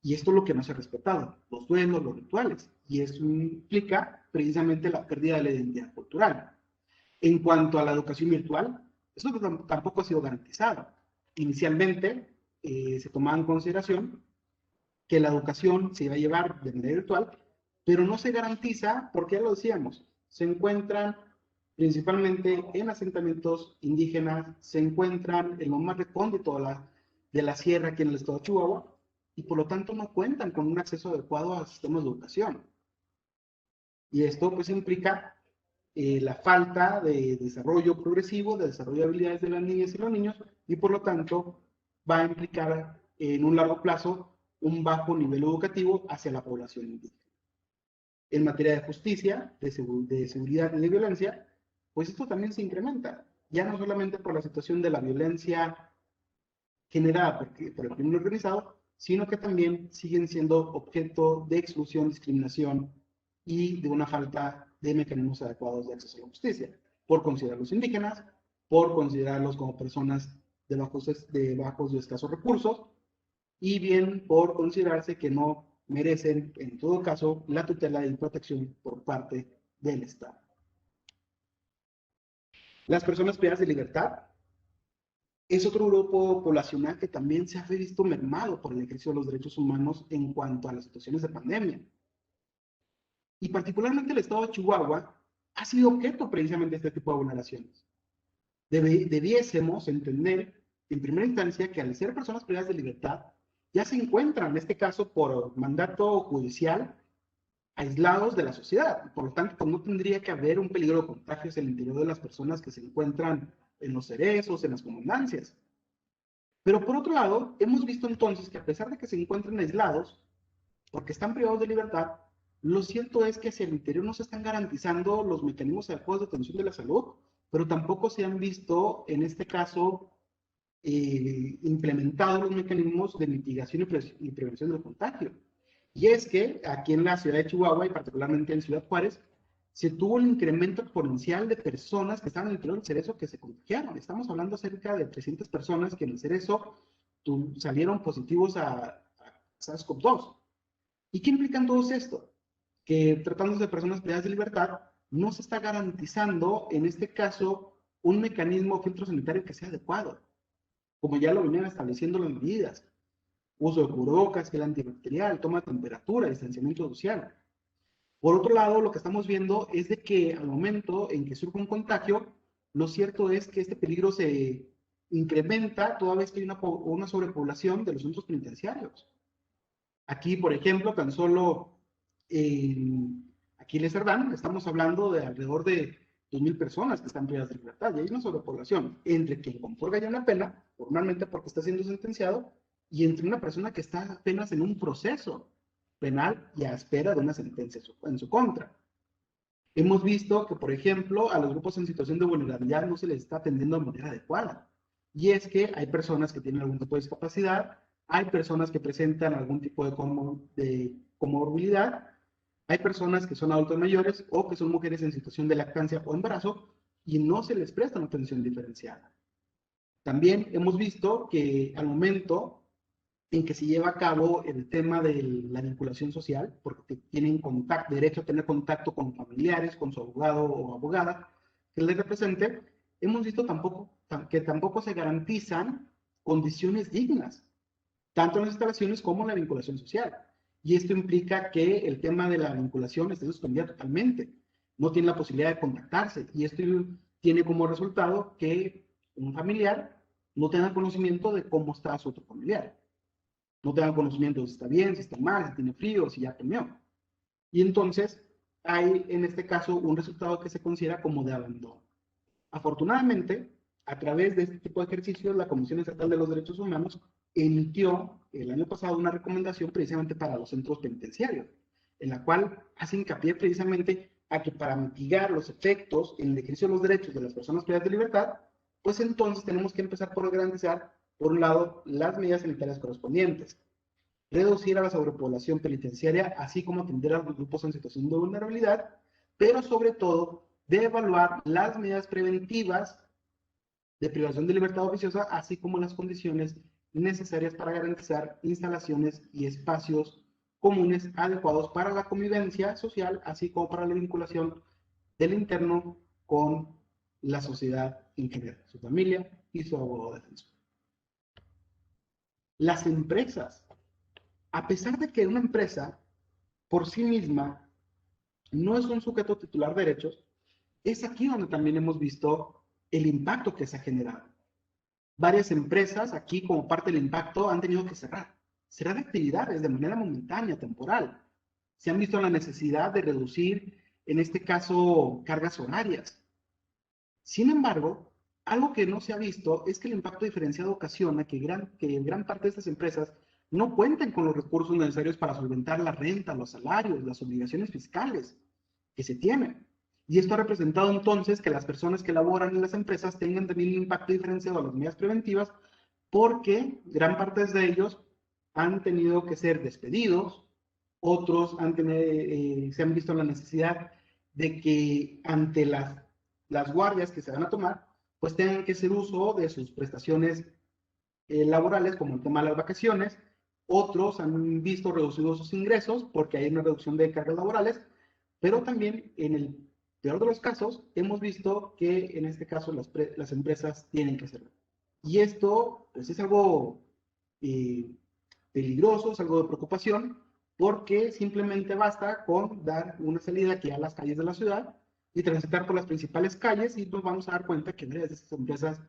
Y esto es lo que no se ha respetado, los duelos, los rituales. y eso implica precisamente la pérdida de la identidad cultural. En cuanto a la educación virtual, eso tampoco ha sido garantizado. Inicialmente se tomaba en consideración que la educación se iba a llevar de manera virtual, pero no se garantiza porque ya lo decíamos, se encuentran principalmente en asentamientos indígenas, se encuentran en lo más recóndito de la sierra aquí en el estado de Chihuahua, y por lo tanto no cuentan con un acceso adecuado a sistemas de educación. Y esto pues implica la falta de desarrollo progresivo, de desarrollo de habilidades de las niñas y los niños, y por lo tanto va a implicar en un largo plazo un bajo nivel educativo hacia la población indígena. En materia de justicia, de seguridad y de violencia, pues esto también se incrementa, ya no solamente por la situación de la violencia generada por el crimen organizado, sino que también siguen siendo objeto de exclusión, discriminación y de una falta de mecanismos adecuados de acceso a la justicia, por considerarlos indígenas, por considerarlos como personas de bajos y escasos recursos, y bien por considerarse que no merecen, en todo caso, la tutela y protección por parte del Estado. Las personas privadas de libertad es otro grupo poblacional que también se ha visto mermado por el ejercicio de los derechos humanos en cuanto a las situaciones de pandemia. Y particularmente el estado de Chihuahua ha sido objeto precisamente de este tipo de vulneraciones. Debiésemos entender en primera instancia que al ser personas privadas de libertad ya se encuentran, en este caso por mandato judicial, aislados de la sociedad. Por lo tanto, pues no tendría que haber un peligro de contagios en el interior de las personas que se encuentran en los cerezos, en las comandancias. Pero por otro lado, hemos visto entonces que a pesar de que se encuentran aislados, porque están privados de libertad, lo cierto es que hacia el interior no se están garantizando los mecanismos adecuados de atención de la salud, pero tampoco se han visto, en este caso, implementados los mecanismos de mitigación y prevención del contagio. Y es que aquí en la ciudad de Chihuahua y particularmente en Ciudad Juárez, se tuvo un incremento exponencial de personas que estaban en el interior del cerezo que se contagiaron. Estamos hablando cerca de 300 personas que en el cerezo salieron positivos a SARS-CoV-2. ¿Y qué implican todo esto? Que tratándose de personas privadas de libertad, no se está garantizando, en este caso, un mecanismo filtro sanitario que sea adecuado, como ya lo venían estableciendo las medidas. Uso de cubrebocas, gel antibacterial, toma de temperatura, distanciamiento social. Por otro lado, lo que estamos viendo es de que al momento en que surge un contagio, lo cierto es que este peligro se incrementa toda vez que hay una sobrepoblación de los centros penitenciarios. Aquí, por ejemplo, tan solo en Aquiles Cerdán, estamos hablando de alrededor de 2,000 personas que están privadas de libertad, y hay una sobrepoblación entre quien compurga ya una pena, formalmente porque está siendo sentenciado, y entre una persona que está apenas en un proceso penal y a espera de una sentencia en su contra. Hemos visto que, por ejemplo, a los grupos en situación de vulnerabilidad no se les está atendiendo de manera adecuada. Y es que hay personas que tienen algún tipo de discapacidad, hay personas que presentan algún tipo de comorbilidad, hay personas que son adultos mayores o que son mujeres en situación de lactancia o embarazo y no se les presta una atención diferenciada. También hemos visto que al momento en que se lleva a cabo el tema de la vinculación social, porque tienen derecho a tener contacto con familiares, con su abogado o abogada que les represente, hemos visto que tampoco se garantizan condiciones dignas, tanto en las instalaciones como en la vinculación social. Y esto implica que el tema de la vinculación esté suspendida totalmente. No tiene la posibilidad de contactarse. Y esto tiene como resultado que un familiar no tenga conocimiento de cómo está su otro familiar. No tenga conocimiento de si está bien, si está mal, si tiene frío, si ya comió. Y entonces hay en este caso un resultado que se considera como de abandono. Afortunadamente, a través de este tipo de ejercicios, la Comisión Estatal de los Derechos Humanos emitió el año pasado una recomendación precisamente para los centros penitenciarios, en la cual hace hincapié precisamente a que para mitigar los efectos en el ejercicio de los derechos de las personas privadas de libertad, pues entonces tenemos que empezar por garantizar, por un lado, las medidas sanitarias correspondientes, reducir a la sobrepoblación penitenciaria, así como atender a los grupos en situación de vulnerabilidad, pero sobre todo de evaluar las medidas preventivas de privación de libertad oficiosa, así como las condiciones necesarias para garantizar instalaciones y espacios comunes adecuados para la convivencia social, así como para la vinculación del interno con la sociedad en general, su familia y su abogado defensor. Las empresas, a pesar de que una empresa por sí misma no es un sujeto titular de derechos, es aquí donde también hemos visto el impacto que se ha generado. Varias empresas aquí, como parte del impacto, han tenido que cerrar actividades de manera momentánea, temporal. Se han visto la necesidad de reducir, en este caso, cargas horarias. Sin embargo, algo que no se ha visto es que el impacto diferenciado ocasiona que gran parte de estas empresas no cuenten con los recursos necesarios para solventar la renta, los salarios, las obligaciones fiscales que se tienen. Y esto ha representado entonces que las personas que laboran en las empresas tengan también un impacto diferenciado a las medidas preventivas, porque gran parte de ellos han tenido que ser despedidos, otros se han visto la necesidad de que ante las guardias que se van a tomar, pues tengan que hacer uso de sus prestaciones laborales, como el tema de las vacaciones. Otros han visto reducidos sus ingresos porque hay una reducción de cargas laborales, pero también en el peor de los casos hemos visto que en este caso las empresas tienen que hacerlo. Y esto pues es algo eh, peligroso, es algo de preocupación, porque simplemente basta con dar una salida aquí a las calles de la ciudad y transitar por las principales calles y nos vamos a dar cuenta que varias de estas empresas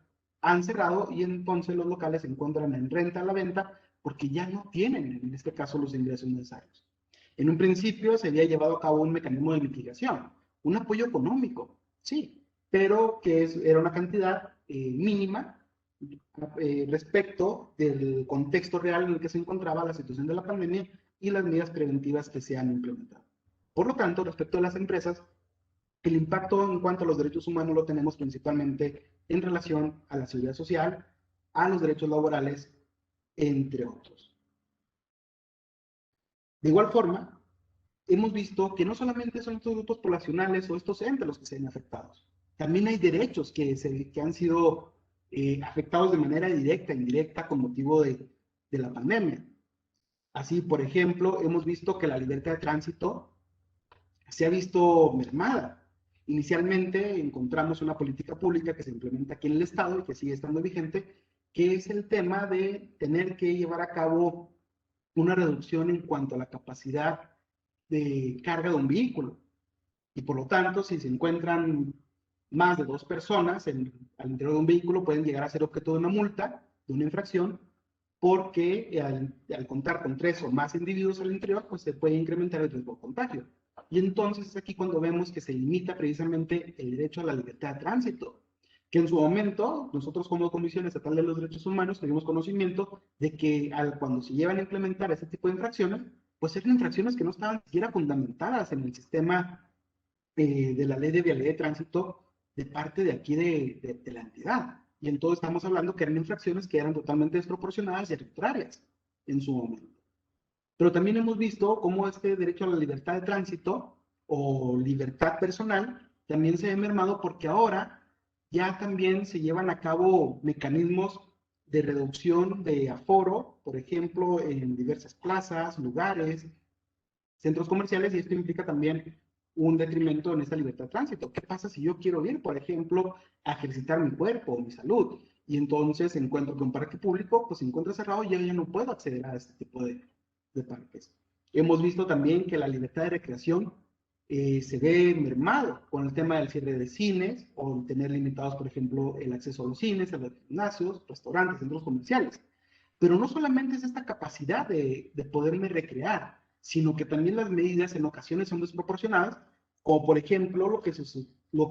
han cerrado y entonces los locales se encuentran en renta a la venta porque ya no tienen, en este caso, los ingresos necesarios. En un principio se había llevado a cabo un mecanismo de mitigación, un apoyo económico, sí, pero que era una cantidad mínima respecto del contexto real en el que se encontraba la situación de la pandemia y las medidas preventivas que se han implementado. Por lo tanto, respecto a las empresas, el impacto en cuanto a los derechos humanos lo tenemos principalmente en relación a la seguridad social, a los derechos laborales, entre otros. De igual forma, hemos visto que no solamente son estos grupos poblacionales o estos entes los que se ven afectados, también hay derechos que han sido afectados de manera directa e indirecta con motivo de la pandemia. Así, por ejemplo, hemos visto que la libertad de tránsito se ha visto mermada. Inicialmente encontramos una política pública que se implementa aquí en el Estado y que sigue estando vigente, que es el tema de tener que llevar a cabo una reducción en cuanto a la capacidad de carga de un vehículo. Y por lo tanto, si se encuentran más de 2 personas al interior de un vehículo, pueden llegar a ser objeto de una multa, de una infracción, porque al contar con 3 o más individuos al interior, pues se puede incrementar el riesgo de contagio. Y entonces es aquí cuando vemos que se limita precisamente el derecho a la libertad de tránsito, que en su momento nosotros como Comisión Estatal de los Derechos Humanos tuvimos conocimiento de que cuando se llevan a implementar este tipo de infracciones, pues eran infracciones que no estaban siquiera fundamentadas en el sistema de la ley de vialidad de tránsito de parte de aquí de la entidad. Y entonces estamos hablando que eran infracciones que eran totalmente desproporcionadas y arbitrarias en su momento. Pero también hemos visto cómo este derecho a la libertad de tránsito o libertad personal también se ve mermado porque ahora ya también se llevan a cabo mecanismos de reducción de aforo, por ejemplo, en diversas plazas, lugares, centros comerciales, y esto implica también un detrimento en esta libertad de tránsito. ¿Qué pasa si yo quiero ir, por ejemplo, a ejercitar mi cuerpo o mi salud? Y entonces encuentro que un parque público pues se encuentra cerrado y ya no puedo acceder a este tipo de parques. Hemos visto también que la libertad de recreación se ve mermado con el tema del cierre de cines o tener limitados, por ejemplo, el acceso a los cines, a los gimnasios, restaurantes, centros comerciales. Pero no solamente es esta capacidad de poderme recrear, sino que también las medidas en ocasiones son desproporcionadas, como por ejemplo lo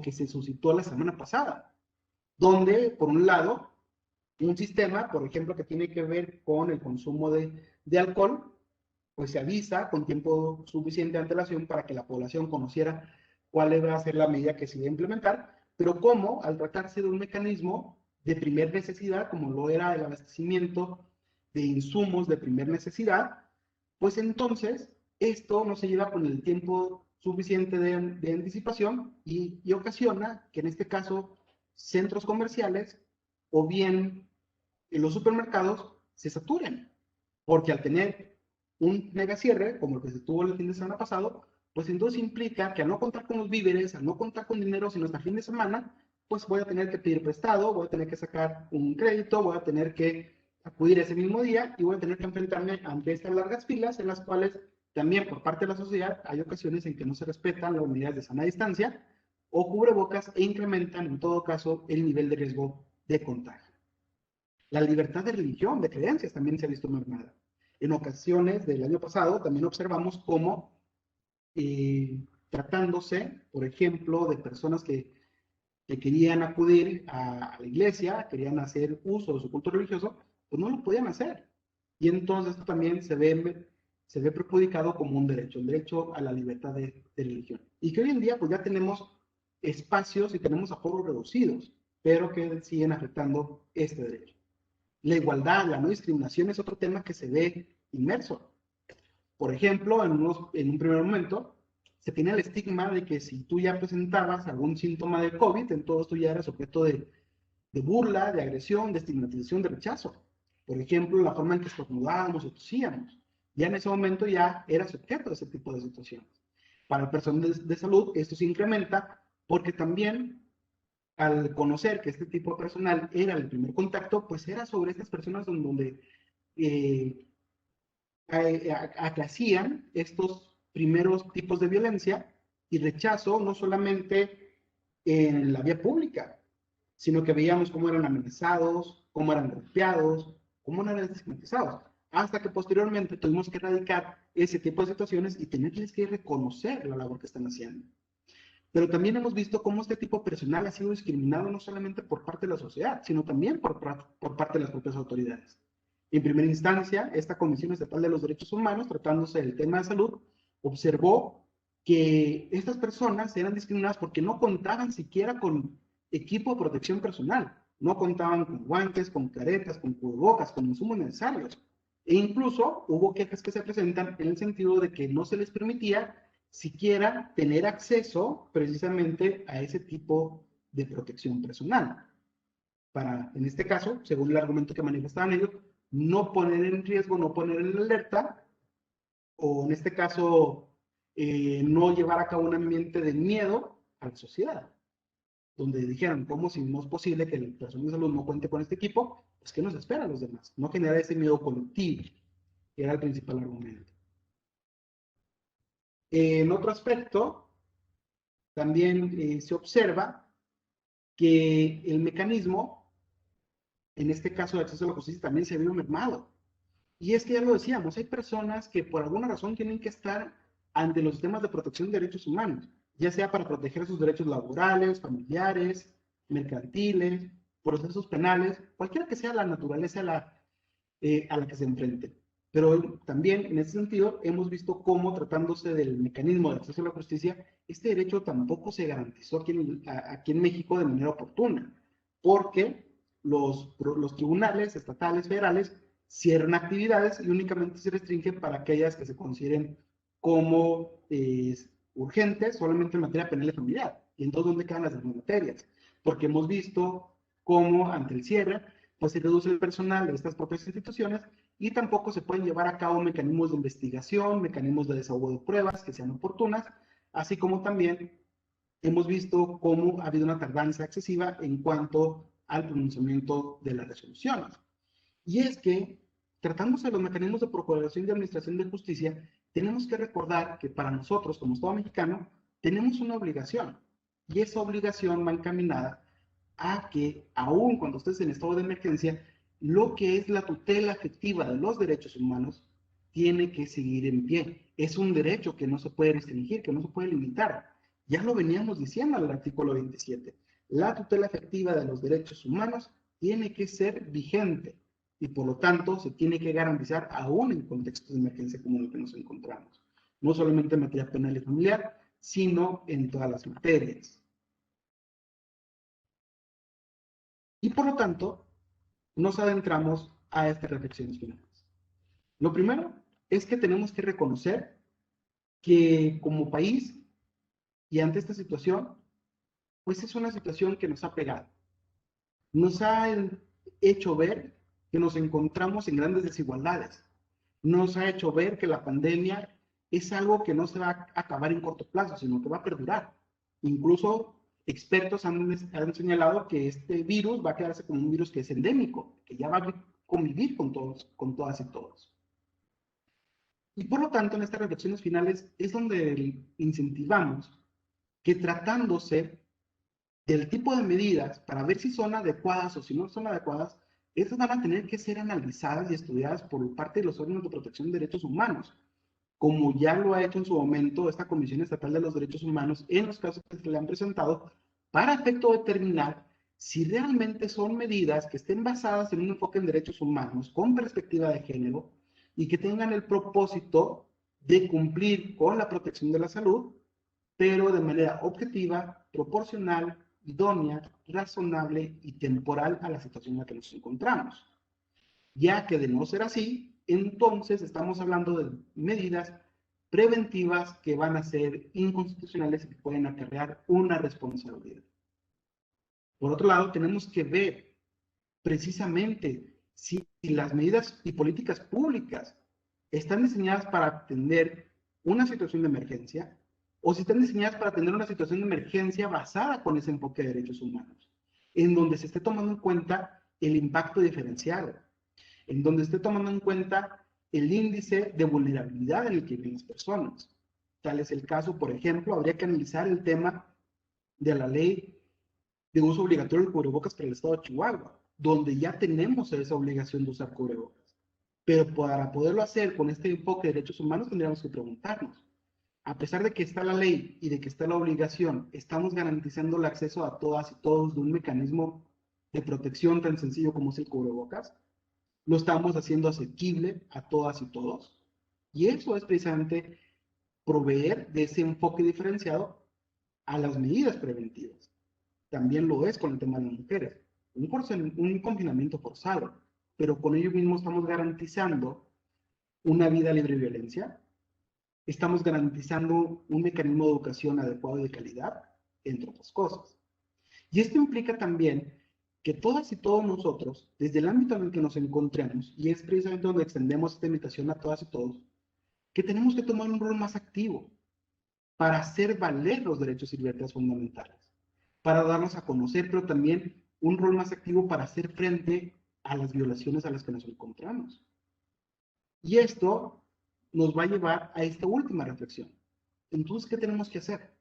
que se suscitó la semana pasada, donde por un lado un sistema, por ejemplo, que tiene que ver con el consumo de alcohol, pues se avisa con tiempo suficiente de antelación para que la población conociera cuál iba a ser la medida que se iba a implementar, pero como al tratarse de un mecanismo de primer necesidad, como lo era el abastecimiento de insumos de primer necesidad, pues entonces esto no se lleva con el tiempo suficiente de anticipación y ocasiona que en este caso centros comerciales o bien en los supermercados se saturen, porque al tener un megacierre, como el que se tuvo el fin de semana pasado, pues entonces implica que al no contar con los víveres, al no contar con dinero, sino hasta el fin de semana, pues voy a tener que pedir prestado, voy a tener que sacar un crédito, voy a tener que acudir ese mismo día y voy a tener que enfrentarme ante estas largas filas en las cuales también por parte de la sociedad hay ocasiones en que no se respetan las medidas de sana distancia o cubrebocas e incrementan en todo caso el nivel de riesgo de contagio. La libertad de religión, de creencias, también se ha visto mermada. En ocasiones del año pasado también observamos cómo tratándose, por ejemplo, de personas que querían acudir a la iglesia, querían hacer uso de su culto religioso, pues no lo podían hacer. Y entonces esto también se ve perjudicado como un derecho, el derecho a la libertad de religión. Y que hoy en día pues ya tenemos espacios y tenemos aforos reducidos, pero que siguen afectando este derecho. La igualdad, la no discriminación es otro tema que se ve inmerso. Por ejemplo, en un primer momento, se tiene el estigma de que si tú ya presentabas algún síntoma de COVID, entonces tú ya eras objeto de burla, de agresión, de estigmatización, de rechazo. Por ejemplo, la forma en que estornudábamos o tosíamos. Ya en ese momento ya eras objeto de ese tipo de situaciones. Para el personal de salud, esto se incrementa porque también al conocer que este tipo de personal era el primer contacto, pues era sobre estas personas donde eh, a que hacían estos primeros tipos de violencia y rechazo, no solamente en la vía pública, sino que veíamos cómo eran amenazados, cómo eran golpeados, cómo eran estigmatizados, hasta que posteriormente tuvimos que erradicar ese tipo de situaciones y tenerles que reconocer la labor que están haciendo. Pero también hemos visto cómo este tipo de personal ha sido discriminado no solamente por parte de la sociedad, sino también por parte de las propias autoridades. En primera instancia, esta Comisión Estatal de los Derechos Humanos, tratándose del tema de salud, observó que estas personas eran discriminadas porque no contaban siquiera con equipo de protección personal, no contaban con guantes, con caretas, con cubrebocas, con insumos necesarios. E incluso hubo quejas que se presentan en el sentido de que no se les permitía siquiera tener acceso precisamente a ese tipo de protección personal. Para, en este caso, según el argumento que manifestaban ellos, no poner en riesgo, no poner en alerta, o en este caso, no llevar a cabo un ambiente de miedo a la sociedad, donde dijeron, ¿cómo si no es posible que el personal de salud no cuente con este equipo? Pues, ¿qué nos espera a los demás? No generar ese miedo colectivo, que era el principal argumento. En otro aspecto, también se observa que el mecanismo, en este caso de acceso a la justicia, también se vio mermado. Y es que ya lo decíamos, hay personas que por alguna razón tienen que estar ante los sistemas de protección de derechos humanos, ya sea para proteger sus derechos laborales, familiares, mercantiles, procesos penales, cualquiera que sea la naturaleza a la que se enfrenten. Pero también en ese sentido hemos visto cómo tratándose del mecanismo de acceso a la justicia, este derecho tampoco se garantizó aquí en México de manera oportuna, porque los tribunales estatales, federales, cierran actividades y únicamente se restringen para aquellas que se consideren como urgentes solamente en materia penal y familiar. Y entonces, ¿dónde quedan las demás materias? Porque hemos visto cómo ante el cierre pues se reduce el personal de estas propias instituciones y tampoco se pueden llevar a cabo mecanismos de investigación, mecanismos de desahogo de pruebas que sean oportunas, así como también hemos visto cómo ha habido una tardanza excesiva en cuanto al pronunciamiento de las resoluciones. Y es que, tratándose de los mecanismos de procuración y administración de justicia, tenemos que recordar que para nosotros, como Estado mexicano, tenemos una obligación, y esa obligación va encaminada a que, aun cuando estés en estado de emergencia, lo que es la tutela efectiva de los derechos humanos tiene que seguir en pie. Es un derecho que no se puede restringir, que no se puede limitar. Ya lo veníamos diciendo en el artículo 27. La tutela efectiva de los derechos humanos tiene que ser vigente y por lo tanto se tiene que garantizar aún en contextos de emergencia como el que nos encontramos. No solamente en materia penal y familiar, sino en todas las materias. Y por lo tanto, nos adentramos a estas reflexiones finales. Lo primero es que tenemos que reconocer que como país y ante esta situación, pues es una situación que nos ha pegado. Nos ha hecho ver que nos encontramos en grandes desigualdades, nos ha hecho ver que la pandemia es algo que no se va a acabar en corto plazo, sino que va a perdurar. Incluso expertos han señalado que este virus va a quedarse como un virus que es endémico, que ya va a convivir con todos, con todas y todos. Y por lo tanto, en estas reflexiones finales es donde incentivamos que tratándose del tipo de medidas para ver si son adecuadas o si no son adecuadas, estas van a tener que ser analizadas y estudiadas por parte de los órganos de protección de derechos humanos, como ya lo ha hecho en su momento esta Comisión Estatal de los Derechos Humanos en los casos que se le han presentado, para efecto de determinar si realmente son medidas que estén basadas en un enfoque en derechos humanos con perspectiva de género y que tengan el propósito de cumplir con la protección de la salud, pero de manera objetiva, proporcional, idónea, razonable y temporal a la situación en la que nos encontramos. Ya que de no ser así, entonces estamos hablando de medidas preventivas que van a ser inconstitucionales y que pueden acarrear una responsabilidad. Por otro lado, tenemos que ver precisamente si las medidas y políticas públicas están diseñadas para atender una situación de emergencia o si están diseñadas para atender una situación de emergencia basada con ese enfoque de derechos humanos, en donde se esté tomando en cuenta el impacto diferenciado, en donde esté tomando en cuenta el índice de vulnerabilidad en el que viven las personas. Tal es el caso, por ejemplo, habría que analizar el tema de la ley de uso obligatorio de cubrebocas para el estado de Chihuahua, donde ya tenemos esa obligación de usar cubrebocas. Pero para poderlo hacer con este enfoque de derechos humanos tendríamos que preguntarnos, a pesar de que está la ley y de que está la obligación, ¿estamos garantizando el acceso a todas y todos de un mecanismo de protección tan sencillo como es el cubrebocas? ¿Lo estamos haciendo asequible a todas y todos? Y eso es precisamente proveer de ese enfoque diferenciado a las medidas preventivas. También lo es con el tema de las mujeres. Un confinamiento forzado, pero con ello mismo estamos garantizando una vida libre de violencia, estamos garantizando un mecanismo de educación adecuado y de calidad, entre otras cosas. Y esto implica también que todas y todos nosotros, desde el ámbito en el que nos encontremos, y es precisamente donde extendemos esta invitación a todas y todos, que tenemos que tomar un rol más activo para hacer valer los derechos y libertades fundamentales, para darnos a conocer, pero también un rol más activo para hacer frente a las violaciones a las que nos encontramos. Y esto nos va a llevar a esta última reflexión. Entonces, ¿qué tenemos que hacer?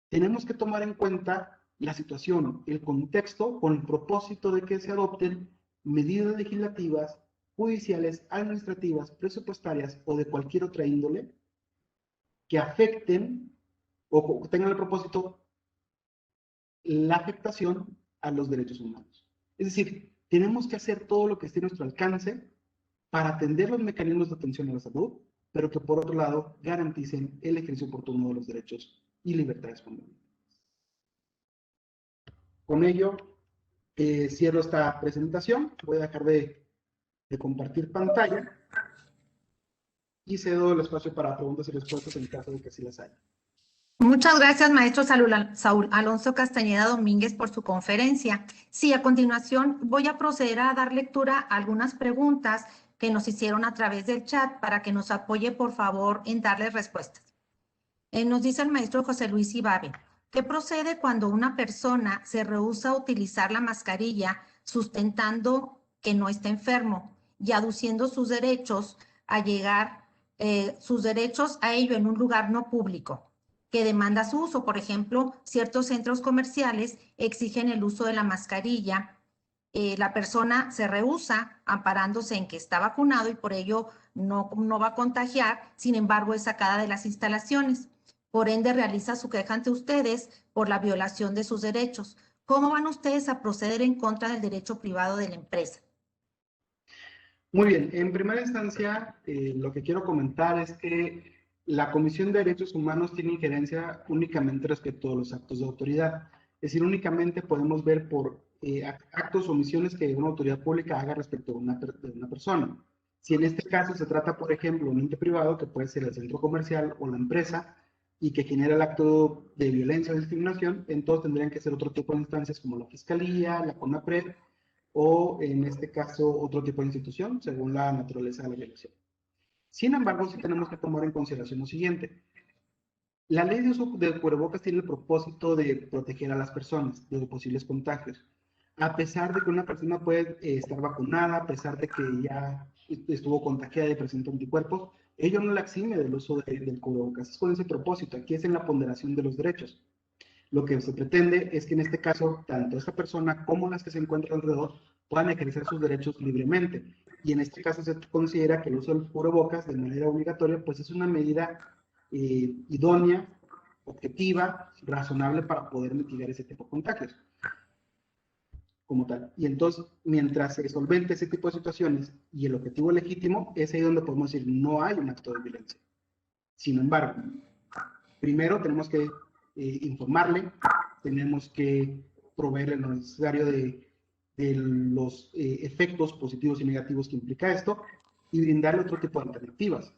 Tenemos que tomar en cuenta la situación, el contexto, con el propósito de que se adopten medidas legislativas, judiciales, administrativas, presupuestarias o de cualquier otra índole que afecten o tengan el propósito la afectación a los derechos humanos. Es decir, tenemos que hacer todo lo que esté a nuestro alcance para atender los mecanismos de atención a la salud, pero que por otro lado garanticen el ejercicio oportuno de los derechos y libertades fundamentales. Con ello, cierro esta presentación. Voy a dejar de compartir pantalla y cedo el espacio para preguntas y respuestas en caso de que así las haya. Muchas gracias, maestro Saúl Alonso Castañeda Domínguez, por su conferencia. Sí, a continuación voy a proceder a dar lectura a algunas preguntas que nos hicieron a través del chat para que nos apoye, por favor, en darles respuestas. Nos dice el maestro José Luis Ibabe, ¿qué procede cuando una persona se rehúsa a utilizar la mascarilla sustentando que no está enfermo y aduciendo sus derechos a llegar, sus derechos a ello en un lugar no público que demanda su uso? Por ejemplo, ciertos centros comerciales exigen el uso de la mascarilla. La persona se rehúsa amparándose en que está vacunado y por ello no va a contagiar, sin embargo es sacada de las instalaciones. Por ende, realiza su queja ante ustedes por la violación de sus derechos. ¿Cómo van ustedes a proceder en contra del derecho privado de la empresa? Muy bien, en primera instancia, lo que quiero comentar es que la Comisión de Derechos Humanos tiene injerencia únicamente respecto a los actos de autoridad. Es decir, únicamente podemos ver por actos o omisiones que una autoridad pública haga respecto de una persona. Si en este caso se trata, por ejemplo, de un ente privado, que puede ser el centro comercial o la empresa, y que genera el acto de violencia o discriminación, entonces tendrían que ser otro tipo de instancias como la Fiscalía, la CONAPRED, o en este caso otro tipo de institución, según la naturaleza de la violación. Sin embargo, sí tenemos que tomar en consideración lo siguiente. La ley de uso del cubrebocas tiene el propósito de proteger a las personas de posibles contagios. A pesar de que una persona puede estar vacunada, a pesar de que ya estuvo contagiada y presenta anticuerpos, ello no la exime del uso del cubrebocas. Es con ese propósito. Aquí es en la ponderación de los derechos. Lo que se pretende es que en este caso, tanto esta persona como las que se encuentran alrededor puedan ejercer sus derechos libremente. Y en este caso se considera que el uso del cubrebocas de manera obligatoria, pues es una medida idónea, objetiva, razonable para poder mitigar ese tipo de contagios como tal. Y entonces, mientras se solvente ese tipo de situaciones y el objetivo legítimo, es ahí donde podemos decir no hay un acto de violencia. Sin embargo, primero tenemos que informarle, tenemos que proveerle lo necesario de los efectos positivos y negativos que implica esto y brindarle otro tipo de alternativas.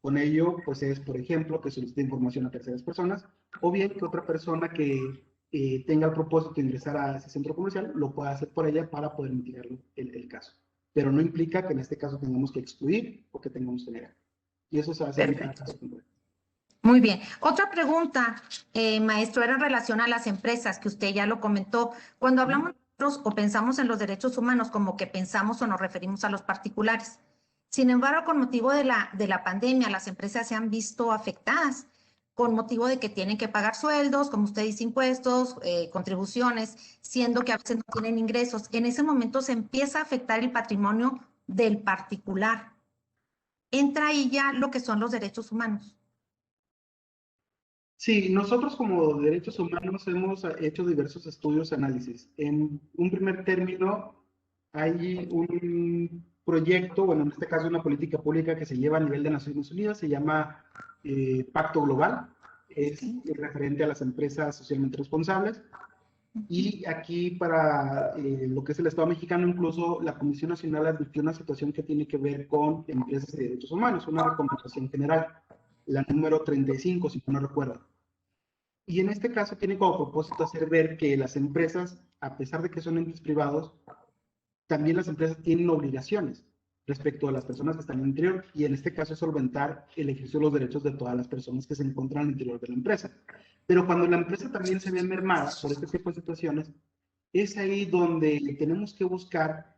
Con ello, pues es, por ejemplo, que solicite información a terceras personas o bien que otra persona que tenga el propósito de ingresar a ese centro comercial lo pueda hacer por ella para poder mitigar el caso. Pero no implica que en este caso tengamos que excluir o que tengamos que negar. Y eso se va a hacer en cada caso concreto. Muy bien. Otra pregunta, maestro, era en relación a las empresas, que usted ya lo comentó. Cuando hablamos nosotros o pensamos en los derechos humanos, como que pensamos o nos referimos a los particulares. Sin embargo, con motivo de la pandemia, las empresas se han visto afectadas con motivo de que tienen que pagar sueldos, como usted dice, impuestos, contribuciones, siendo que a veces no tienen ingresos. En ese momento se empieza a afectar el patrimonio del particular. Entra ahí ya lo que son los derechos humanos. Sí, nosotros como derechos humanos hemos hecho diversos estudios, análisis. En un primer término, hay un proyecto, bueno, en este caso una política pública que se lleva a nivel de Naciones Unidas, se llama Pacto Global, es referente a las empresas socialmente responsables. Y aquí para lo que es el Estado mexicano, incluso la Comisión Nacional advirtió una situación que tiene que ver con empresas de derechos humanos, una recomendación general, la número 35, si no recuerdo. Y en este caso tiene como propósito hacer ver que las empresas, a pesar de que son entes privados, también las empresas tienen obligaciones respecto a las personas que están en el interior, y en este caso es solventar el ejercicio de los derechos de todas las personas que se encuentran al interior de la empresa. Pero cuando la empresa también se ve mermada por este tipo de situaciones, es ahí donde tenemos que buscar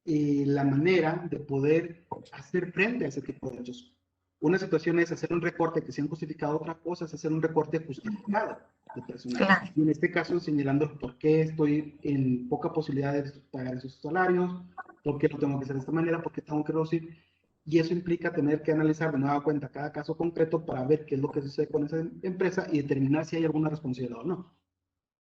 la manera de poder hacer frente a ese tipo de hechos. Una situación es hacer un recorte que sea justificado, otra cosa es hacer un recorte justificado de personal. Claro. Y en este caso señalando por qué estoy en poca posibilidad de pagar esos salarios, por qué lo tengo que hacer de esta manera, por qué tengo que reducir. Y eso implica tener que analizar de nueva cuenta cada caso concreto para ver qué es lo que sucede con esa empresa y determinar si hay alguna responsabilidad o no.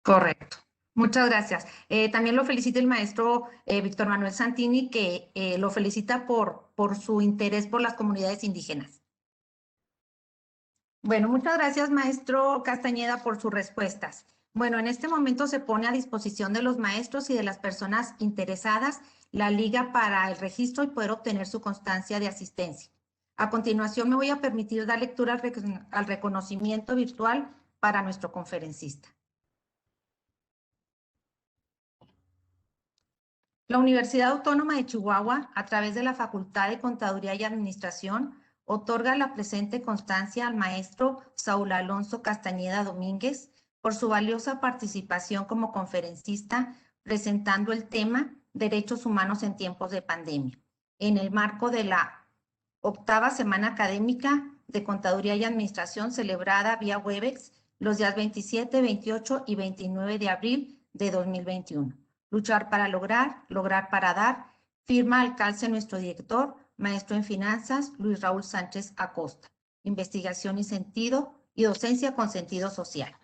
Correcto. Muchas gracias. También lo felicita el maestro Víctor Manuel Santini, que lo felicita por su interés por las comunidades indígenas. Bueno, muchas gracias, maestro Castañeda, por sus respuestas. Bueno, en este momento se pone a disposición de los maestros y de las personas interesadas la liga para el registro y poder obtener su constancia de asistencia. A continuación, me voy a permitir dar lectura al reconocimiento virtual para nuestro conferencista. La Universidad Autónoma de Chihuahua, a través de la Facultad de Contaduría y Administración, otorga la presente constancia al maestro Saúl Alonso Castañeda Domínguez por su valiosa participación como conferencista presentando el tema Derechos Humanos en tiempos de pandemia, en el marco de la 8ª Semana Académica de Contaduría y Administración celebrada vía Webex los días 27, 28 y 29 de abril de 2021. Luchar para lograr, lograr para dar, firma al calce nuestro director, maestro en finanzas, Luis Raúl Sánchez Acosta. Investigación y sentido y docencia con sentido social.